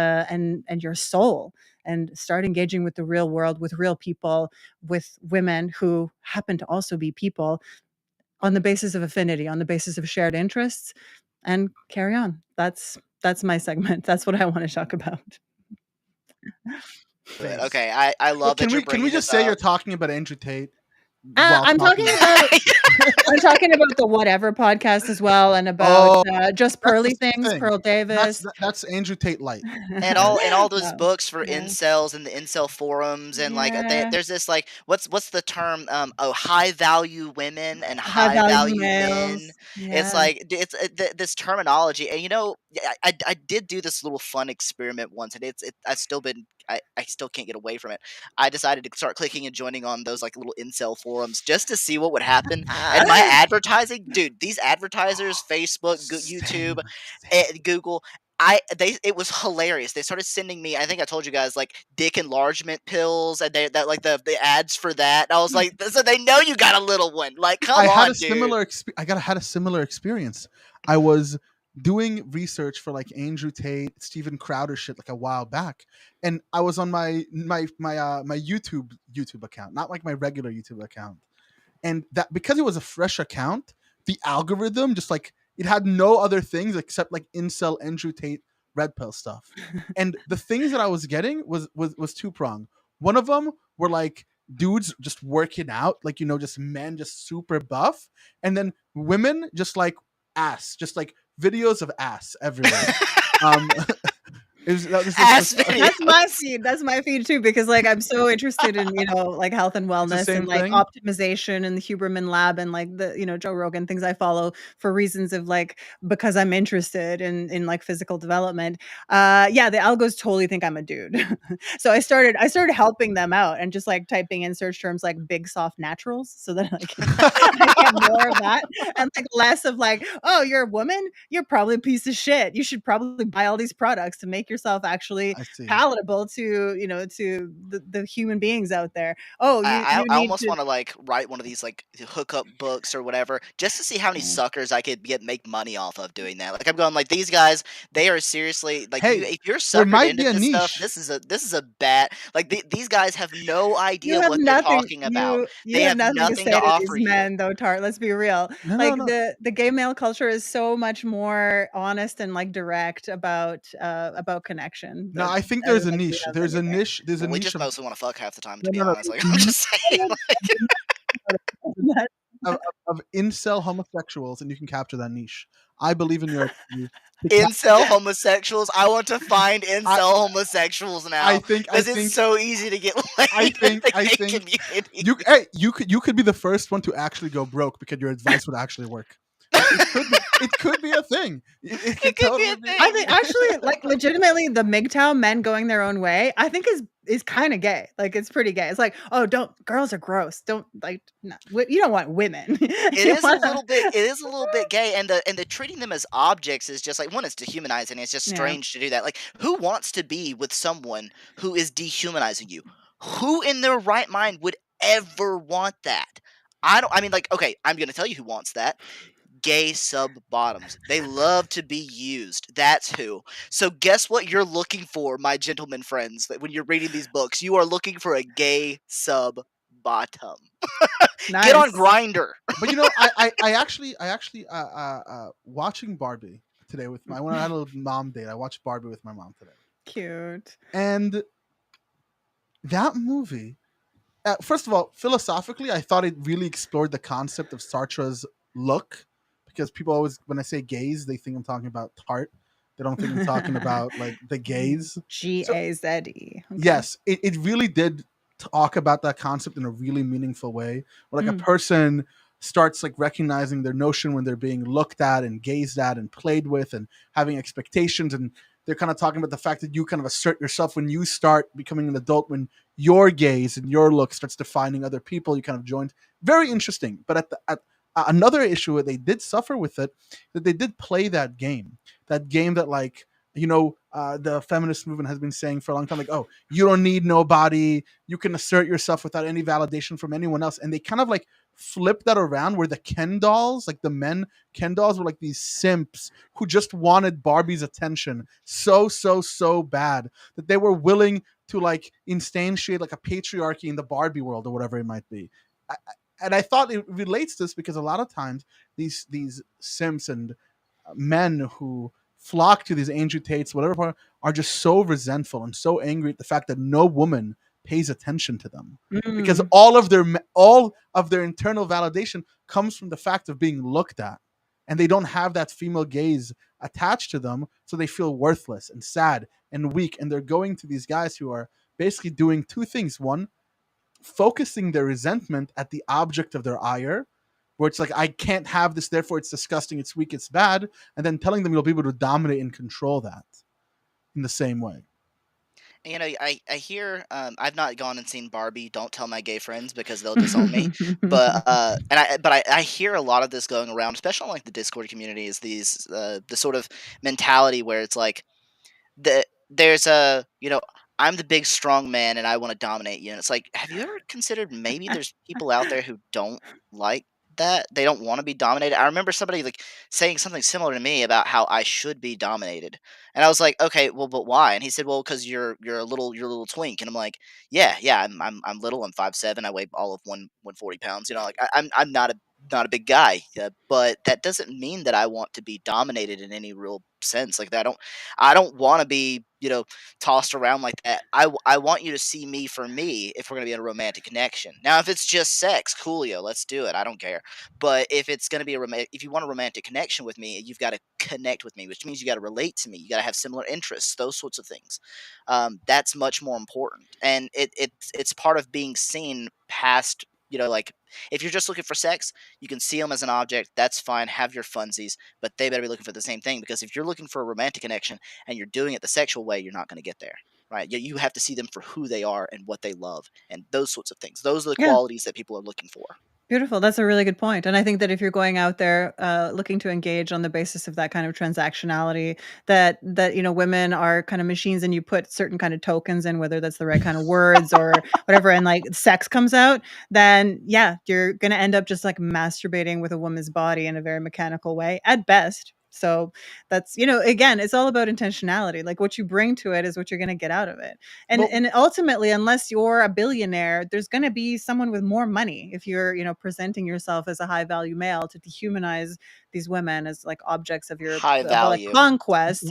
your soul, and start engaging with the real world, with real people, with women who happen to also be people, on the basis of affinity, on the basis of shared interests, and carry on. That's my segment. That's what I want to talk about. Good. Thanks. Okay, I Well, love that you're can we bringing just this say up. you're talking about Andrew Tate? while I'm talking talking. about I'm talking about the Whatever podcast as well, and about Oh, just that's Pearly the same things, thing. Pearl Davis. That's Andrew Tate light. and Right? all those No, books for yeah, incels and the incel forums, and like yeah, there's this like what's the term, high value women and high high value value men. males. It's Yeah. like this terminology, and I did do this little fun experiment once, and I still can't get away from it. I decided to start clicking and joining on those like little incel forums just to see what would happen. And my advertising, dude, these advertisers, Facebook, YouTube, Google, it was hilarious. They started sending me. I think I told you guys like dick enlargement pills, and they that like the ads for that. And I was like, so they know you got a little one. Like, I come had on, a dude. similar had a similar experience. I was doing research for like Andrew Tate, Steven Crowder shit like a while back, and I was on my YouTube account, not like my regular YouTube account, and that because it was a fresh account, the algorithm just like it had no other things except like incel Andrew Tate red pill stuff, and the things that I was getting was two prong. One of them were like dudes just working out, like just men just super buff, and then women just like ass, just like videos of ass everywhere. um, this Ass was video. That's my feed. That's my feed too, because like I'm so interested in like health and the wellness same and like thing. optimization and the Huberman Lab and like the Joe Rogan things I follow for reasons of like because I'm interested in like physical development. Yeah, the algos totally think I'm a dude. So I started helping them out and just like typing in search terms like big soft naturals so that like I get more of that and like less of like, oh, you're a woman, you're probably a piece of shit. You should probably buy all these products to make yourself actually I see. palatable to to the human beings out there. Oh, you I need almost to. want to like write one of these like hookup books or whatever, just to see how many suckers I could make money off of doing that. Like I'm going like these guys, they are seriously like Hey, if you're there suckered might into be a this stuff, niche. this is a bad like these guys have no You idea have what they're nothing. talking about. You They have have nothing to nothing say to to these offer you. men, though, Tart. Let's be real. No, Like no. the gay male culture is so much more honest and like direct about connection. No, That I think I there's would a like to niche. have There's a anything. niche. There's a Well, we niche just of mostly want to fuck half the time, to no, be no, no. honest. Like I'm just saying, of incel homosexuals, and you can capture that niche. I believe in your to incel homosexuals. I want to find I, incel homosexuals now I because it's think so easy to get laid I in think the I gay think community. you could be the first one to actually go broke because your advice would actually work. It could be a thing. It It could could be a totally be. I thing. think actually, like, legitimately, the MGTOW men going their own way, I think is kind of gay. Like, it's pretty gay. It's like, oh, don't girls are gross. Don't like, no, you don't want women. It You is a want little bit. It is a little bit gay, and the treating them as objects is just like one. It's dehumanizing. It's just yeah. strange to do that. Like, who wants to be with someone who is dehumanizing you? Who in their right mind would ever want that? I don't. I mean, like, okay, I'm gonna tell you who wants that. Gay sub bottoms. They love to be used. That's who. So guess what you're looking for, my gentlemen friends, that when you're reading these books, you are looking for a gay sub bottom. Get on Nice. Grinder. But I actually watching Barbie today with my when I had a little mom date. I watched Barbie with my mom today, Cute. and that movie. First of all, philosophically, I thought it really explored the concept of Sartre's look, because people always, when I say gaze, they think I'm talking about tart. They don't think I'm talking about like the gaze. GAZE. Yes, it really did talk about that concept in a really meaningful way. Where like a Mm. person starts like recognizing their notion when they're being looked at and gazed at and played with and having expectations, and they're kind of talking about the fact that you kind of assert yourself when you start becoming an adult, when your gaze and your look starts defining other people. You kind of joined. Very interesting. But at another issue that they did suffer with it, that they did play that game that like the feminist movement has been saying for a long time, like, oh, you don't need nobody, you can assert yourself without any validation from anyone else. And they kind of like flipped that around, where the Ken dolls, like the men Ken dolls, were like these simps who just wanted Barbie's attention so bad that they were willing to like instantiate like a patriarchy in the Barbie world or whatever it might be. And I thought it relates to this because a lot of times these simps and men who flock to these Andrew Tates, whatever, are just so resentful and so angry at the fact that no woman pays attention to them, because Mm. all of their internal validation comes from the fact of being looked at, and they don't have that female gaze attached to them, so they feel worthless and sad and weak, and they're going to these guys who are basically doing two things. One, focusing their resentment at the object of their ire, where it's like, I can't have this, therefore it's disgusting, it's weak, it's bad, and then telling them you'll be able to dominate and control that in the same way. You know, I hear I've not gone and seen Barbie. Don't tell my gay friends because they'll disown me. But I hear a lot of this going around, especially on like the Discord community, is the sort of mentality where it's like there's a, I'm the big strong man and I want to dominate you, and it's like, have you ever considered maybe there's people out there who don't like that, they don't want to be dominated? I remember somebody like saying something similar to me about how I should be dominated, and I was like, okay, well, but why? And he said, well, because you're a little twink, and I'm like, yeah, I'm little, I'm 5'7", I weigh all of 140 pounds, like I'm not a big guy, but that doesn't mean that I want to be dominated in any real sense. Like that, I don't want to be, tossed around like that. I want you to see me for me if we're gonna be in a romantic connection. Now, if it's just sex, coolio, let's do it. I don't care. But if it's gonna be if you want a romantic connection with me, you've got to connect with me, which means you got to relate to me. You got to have similar interests, those sorts of things. That's much more important, and it's part of being seen past. Like if you're just looking for sex, you can see them as an object. That's fine. Have your funsies, but they better be looking for the same thing, because if you're looking for a romantic connection and you're doing it the sexual way, you're not going to get there. Right? You have to see them for who they are and what they love and those sorts of things. Those are the Yeah. qualities that people are looking for. Beautiful. That's a really good point. And I think that if you're going out there looking to engage on the basis of that kind of transactionality, that women are kind of machines, and you put certain kind of tokens in, whether that's the right kind of words or whatever, and like sex comes out, then yeah, you're going to end up just like masturbating with a woman's body in a very mechanical way at best. So that's, again, it's all about intentionality. Like what you bring to it is what you're going to get out of it. And Well- and ultimately, unless you're a billionaire, there's going to be someone with more money if you're, presenting yourself as a high value male to dehumanize these women as like objects of your High value. conquest.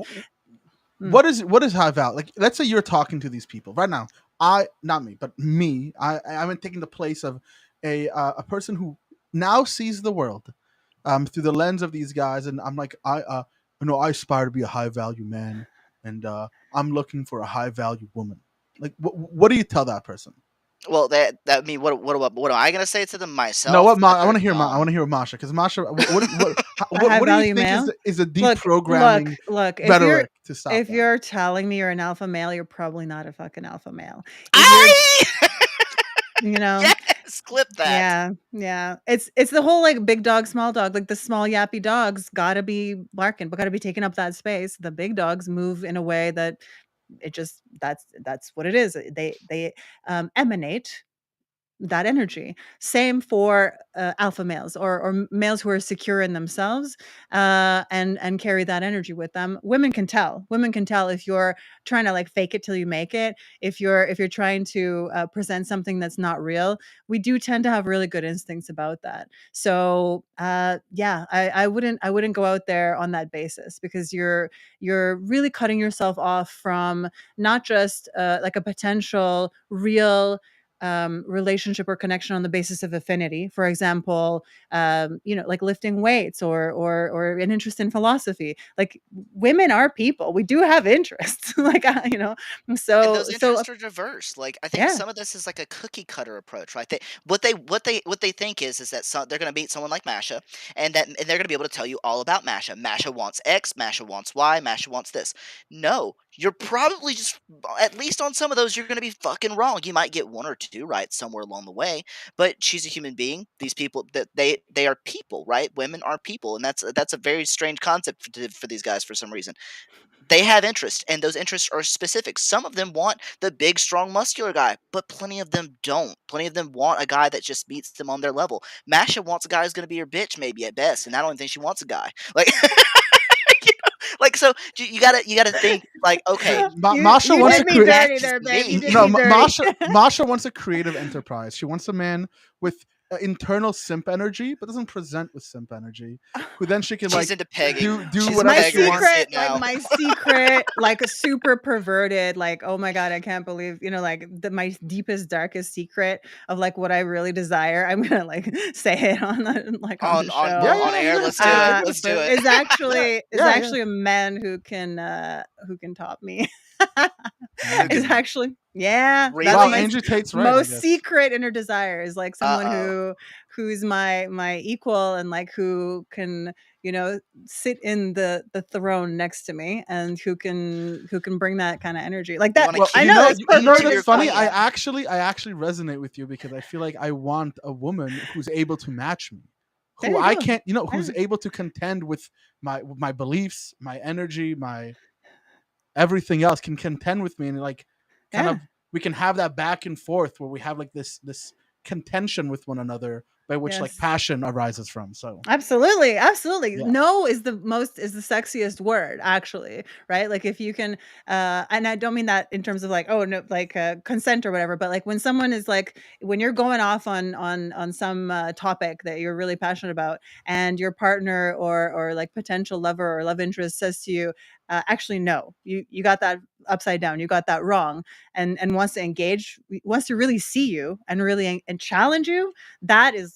What is high value? Like, let's say you're talking to these people right now. Not me, but me. I'm taking the place of a person who now sees the world through the lens of these guys, and I'm like, I aspire to be a high value man, and I'm looking for a high value woman. Like, what do you tell that person? Well, that I mean, what am I gonna say to them myself? No, what that I want to they're hear. I dumb? want to hear Masha, because Masha, what A high do you value think male? is a Look, deprogramming look. rhetoric to stop If that? you're telling me you're an alpha male, you're probably not a fucking alpha male. Yes, clip that. Yeah. It's the whole like big dog, small dog. Like the small yappy dogs gotta be barking, but gotta be taking up that space. The big dogs move in a way that it just that's what it is. They emanate that energy. Same for alpha males or males who are secure in themselves and carry that energy with them. Women can tell. Women can tell if you're trying to like fake it till you make it. If you're trying to present something that's not real. We do tend to have really good instincts about that. So I wouldn't go out there on that basis, because you're really cutting yourself off from not just like a potential real relationship or connection on the basis of affinity. For example, like lifting weights or an interest in philosophy. Like women are people. We do have interests. Like And so those interests are diverse. Like I think yeah. some of this is like a cookie cutter approach, right? What they think is that they're going to meet someone like Masha, and they're going to be able to tell you all about Masha. Masha wants X, Masha wants Y, Masha wants this. No, you're probably just, at least on some of those, you're going to be fucking wrong. You might get one or two right somewhere along the way, but she's a human being. These people, that they are people, right? Women are people, and that's a very strange concept for these guys for some reason. They have interests, and those interests are specific. Some of them want the big, strong, muscular guy, but plenty of them don't. Plenty of them want a guy that just meets them on their level. Masha wants a guy who's going to be her bitch, maybe at best, and I don't even think she wants a guy. Like, so you gotta think like, okay, Masha you wants did to me create. dirty there, babe. You did No, me dirty. Masha wants a creative enterprise. She wants a man with internal simp energy, but doesn't present with simp energy. Who then she can She's like into pegging. do She's a whatever My she pegger. I wants. see it secret, like now. my secret, like a super perverted, like, oh my God, I can't believe, like my deepest, darkest secret of like what I really desire. I'm gonna like say it on on the Yeah, show. On yeah, air. yeah. Let's do Say what you're it. gonna Let's do say. it. Is actually is Yeah, yeah. actually a man who can top me. Is Maybe. actually, yeah, Really? that's Wow, my Andrew Tate's right, I most guess. secret inner desire, is like someone Uh-oh. who's my equal, and like who can sit in the throne next to me, and who can bring that kind of energy like You that. want to Well, I keep know that's you you know to that's your funny. queen. I actually resonate with you because I feel like I want a woman who's able to match me, there who you I go. can't, who's Yeah. able to contend with my beliefs, my energy, my everything else can contend with me, and like kind Yeah. of we can have that back and forth where we have like this contention with one another by which like Yes. passion arises from. So Absolutely, absolutely. yeah. No is the sexiest word, actually, right? Like if you can, and I don't mean that in terms of like, oh no, like consent or whatever, but like when someone is like, when you're going off on some topic that you're really passionate about, and your partner or like potential lover or love interest says to you, actually no, you got that upside down, you got that wrong, and wants to engage, wants to really see you and really and challenge you, that is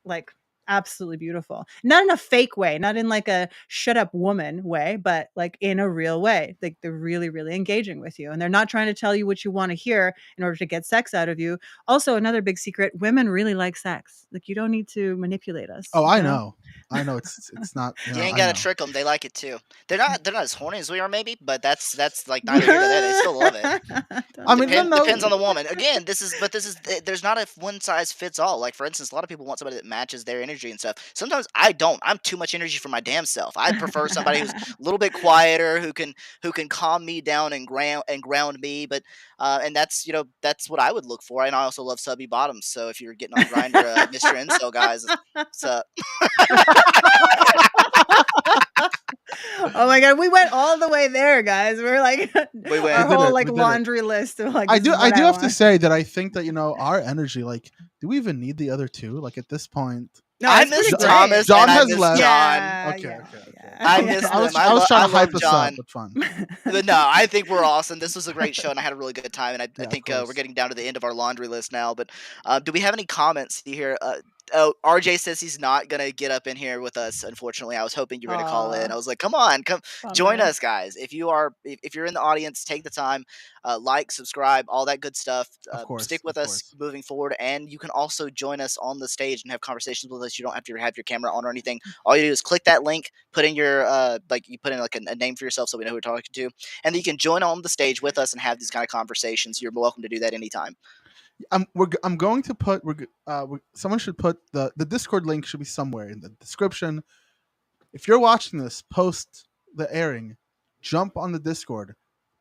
like absolutely beautiful. Not in a fake way, not in like a shut up woman way, but like in a real way. Like they're really, really engaging with you, and they're not trying to tell you what you want to hear in order to get sex out of you. Also, another big secret, women really like sex. Like you don't need to manipulate us. Oh, I know. It's not. You ain't I gotta know. trick them. They like it too. They're not as horny as we are, maybe, but that's like neither here nor there. They still love it. I mean, Depends on the woman. Again, this is there's not a one size fits all. Like for instance, a lot of people want somebody that matches their energy and stuff. Sometimes I don't. I'm too much energy for my damn self. I prefer somebody who's a little bit quieter, who can calm me down and ground me. But and that's that's what I would look for. And I also love subby bottoms. So if you're getting on Grinder, Mr. Incel guys, what's up? Oh my God, we went all the way there, guys. We're like We went. our We did whole it, like we did it. laundry list of like I this do is what I do have to want. say that I think that our energy, like, do we even need the other two? Like at this point, No, I it's miss pretty Thomas great. John and I has miss left. John. Okay, Yeah, okay. I yeah. miss I was them. I was trying I to hype love us up, John. but fun. But no, I think we're awesome. This was a great show, and I had a really good time. And I Yeah, of think we're course. getting down to the end of our laundry list now. But do we have any comments here? Oh, RJ says he's not gonna get up in here with us. Unfortunately, I was hoping you were gonna call in. Aw, I was like, come on, come join bummer. us, guys. If you're in the audience, take the time, like, subscribe, all that good stuff. Of Stick course, with of us course. moving forward, and you can also join us on the stage and have conversations with us. You don't have to have your camera on or anything. All you do is click that link, put in your you put in like a name for yourself so we know who we're talking to, and then you can join on the stage with us and have these kind of conversations. You're welcome to do that anytime. I'm going to put someone should put the Discord link should be somewhere in the description. If you're watching this post the airing, jump on the Discord,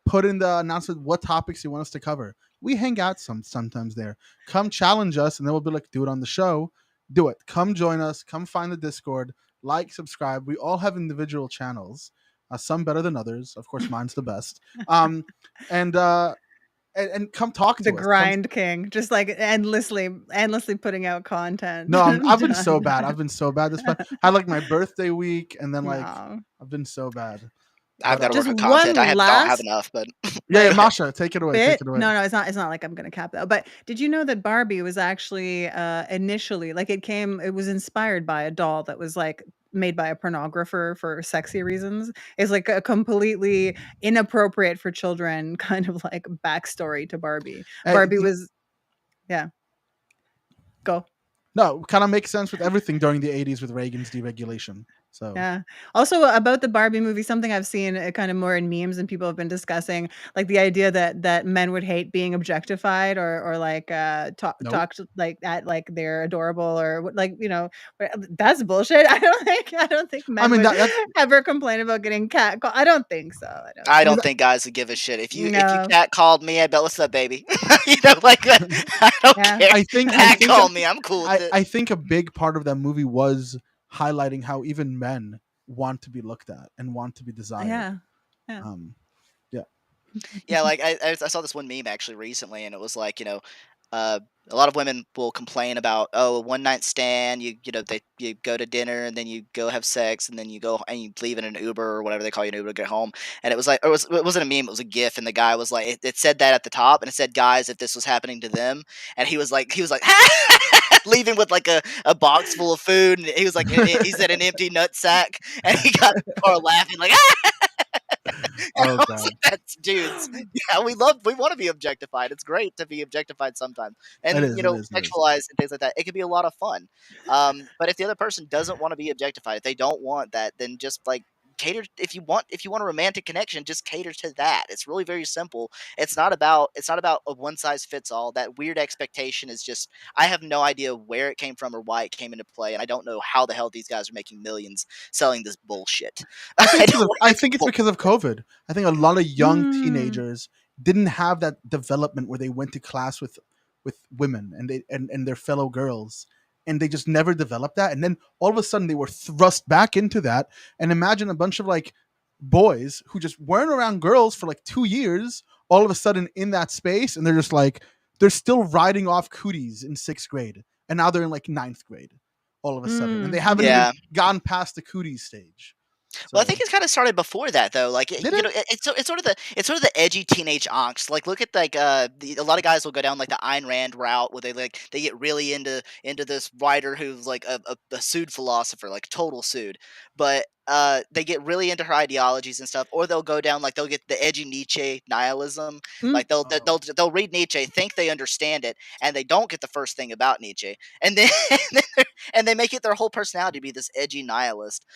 put in the announcement what topics you want us to cover. We hang out sometimes there. Come challenge us, and then we'll be like, do it on the show. Do it. Come join us. Come find the Discord. Like, subscribe. We all have individual channels. Some better than others. Of course, mine's the best. Um, and and come talk The to us. Come. grind king, just like endlessly putting out content. No, I've been so Done. bad. I've been so bad. This I had like my birthday week, and then like No. I've been so bad. I've But got to work Just on content. one Don't have last enough, but yeah, like Masha, take it away. Take bit. it away. No, it's not like I'm gonna cap that. But did you know that Barbie was actually initially like it was inspired by a doll that was like made by a pornographer for sexy reasons? It's like a completely inappropriate for children kind of like backstory to Barbie. Barbie was yeah. Go. No, kind of makes sense with everything during the 80s with Reagan's deregulation. So Yeah. Also about the Barbie movie, something I've seen kind of more in memes and people have been discussing, like the idea that men would hate being objectified or like nope. talked like that, like they're adorable or like that's bullshit. I don't think men would ever complain about getting cat called. I don't think so. I don't think guys would give a shit if you No. cat called me. I bet what's up, baby. Like I don't care. I think call me. I'm cool with it. I think a big part of that movie was highlighting how even men want to be looked at and want to be desired. Yeah. Yeah, like I saw this one meme actually recently, and it was like a lot of women will complain about, oh, a one night stand. You go to dinner and then you go have sex and then you go and you leave in an Uber or whatever they call you an Uber to get home. And it was like, it wasn't a meme, it was a GIF, and the guy was like, it said that at the top, and it said, guys, if this was happening to them, and he was like, leaving with like a box full of food, and he was like, he said an empty nut sack, and he got in the car laughing like, and Oh I was god. like, that's dudes. Yeah, we want to be objectified. It's great to be objectified sometimes, It and is. It is. It is. sexualized and things like that. It can be a lot of fun. But if the other person doesn't want to be objectified, if they don't want that, then just like cater. If you want a romantic connection, just cater to that. It's really very simple. It's not about a one size fits all. That weird expectation is just, I have no idea where it came from or why it came into play, and I don't know how the hell these guys are making millions selling this bullshit. I think, I it's don't because of, know. I think it's because of COVID. I think a lot of young Mm. teenagers didn't have that development where they went to class with women and and their fellow girls, and they just never developed that. And then all of a sudden they were thrust back into that. And imagine a bunch of like boys who just weren't around girls for like 2 years, all of a sudden in that space, and they're just like they're still riding off cooties in 6th grade, and now they're in like 9th grade all of a sudden, and they haven't even Yeah. gone past the cooties stage. Well, I So think it's kind of started before that though. Like did it? it's sort of the edgy teenage angst. Like look at like a lot of guys will go down like the Ayn Rand route where they get really into this writer who's like a pseudo philosopher, like total pseudo, but they get really into her ideologies and stuff, or they'll go down like they'll get the edgy Nietzsche nihilism. Mm. Like Oh. they'll read Nietzsche, think they understand it, and they don't get the first thing about Nietzsche, and then and they make it their whole personality to be this edgy nihilist.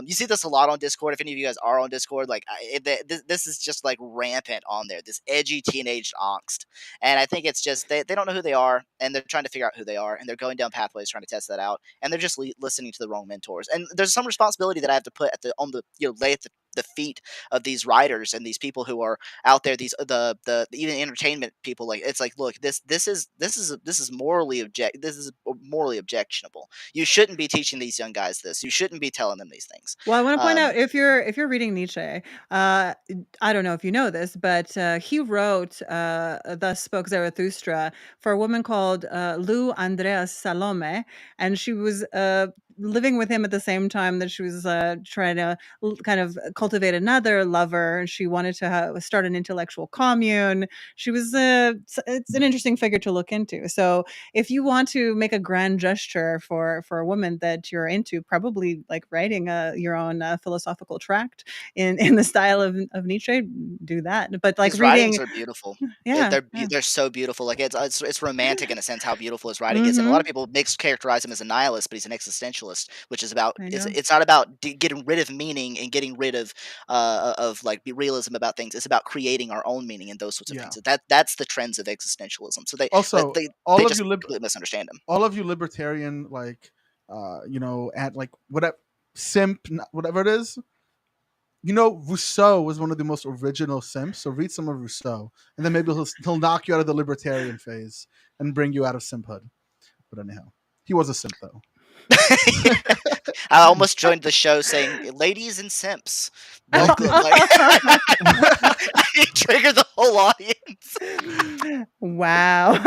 You see this a lot on Discord. If any of you guys are on Discord, like this is just like rampant on there. This edgy teenage angst, and I think it's just they don't know who they are, and they're trying to figure out who they are, and they're going down pathways trying to test that out, and they're just listening to the wrong mentors. And there's some responsibility that I have to put lay at the feet of these writers and these people who are out there. These the even entertainment people. Like it's like, look, this is morally objectionable. You shouldn't be teaching these young guys this. You shouldn't be telling them these things. Well, I want to point Um, out, if you're reading Nietzsche, I don't know if you know this, but he wrote "Thus Spoke Zarathustra" for a woman called Lou Andreas Salome, and she was living with him at the same time that she was trying to kind of cultivate another lover, and she wanted to start an intellectual commune. She was it's an interesting figure to look into. So if you want to make a grand gesture for a woman that you're into, probably like writing your own philosophical tract in the style of Nietzsche, do that. But like his reading, writings are beautiful. yeah, They're so beautiful. Like it's romantic in a sense how beautiful his writing is. And a lot of people characterize him as a nihilist, but he's an existentialist, which is about I know. it's not about getting rid of meaning and getting rid of realism about things. It's about creating our own meaning and those sorts of Yeah. things. That's the trends of existentialism. So Also, they all of just you completely misunderstand him. all of you libertarian, like at like whatever simp, whatever it is. Rousseau was one of the most original simps. So read some of Rousseau, and then maybe he'll knock you out of the libertarian phase and bring you out of simphood. But anyhow, he was a simp though. I almost joined the show saying, "Ladies and simps, welcome." Like, you trigger the whole audience. Wow.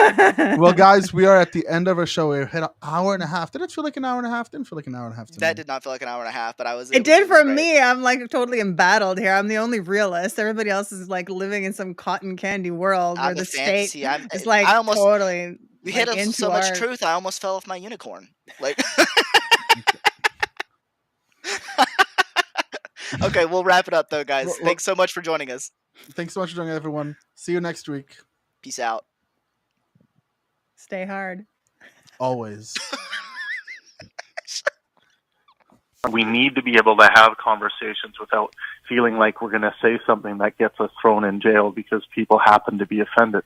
Well, guys, we are at the end of our show. We hit an hour and a half. Did it feel like an hour and a half? Didn't feel like an hour and a half to That me. did not feel like an hour and a half, but It did was for great. me. I'm like totally embattled here. I'm the only realist. Everybody else is like living in some cotton candy world where I'm the a state fantasy. is like I almost totally we like hit into so much art. truth. I almost fell off my unicorn. Like, okay, we'll wrap it up though, guys. Well, Thanks so much for joining us. Thanks so much for joining, everyone. See you next week. Peace out. Stay hard. Always. We need to be able to have conversations without feeling like we're going to say something that gets us thrown in jail because people happen to be offended.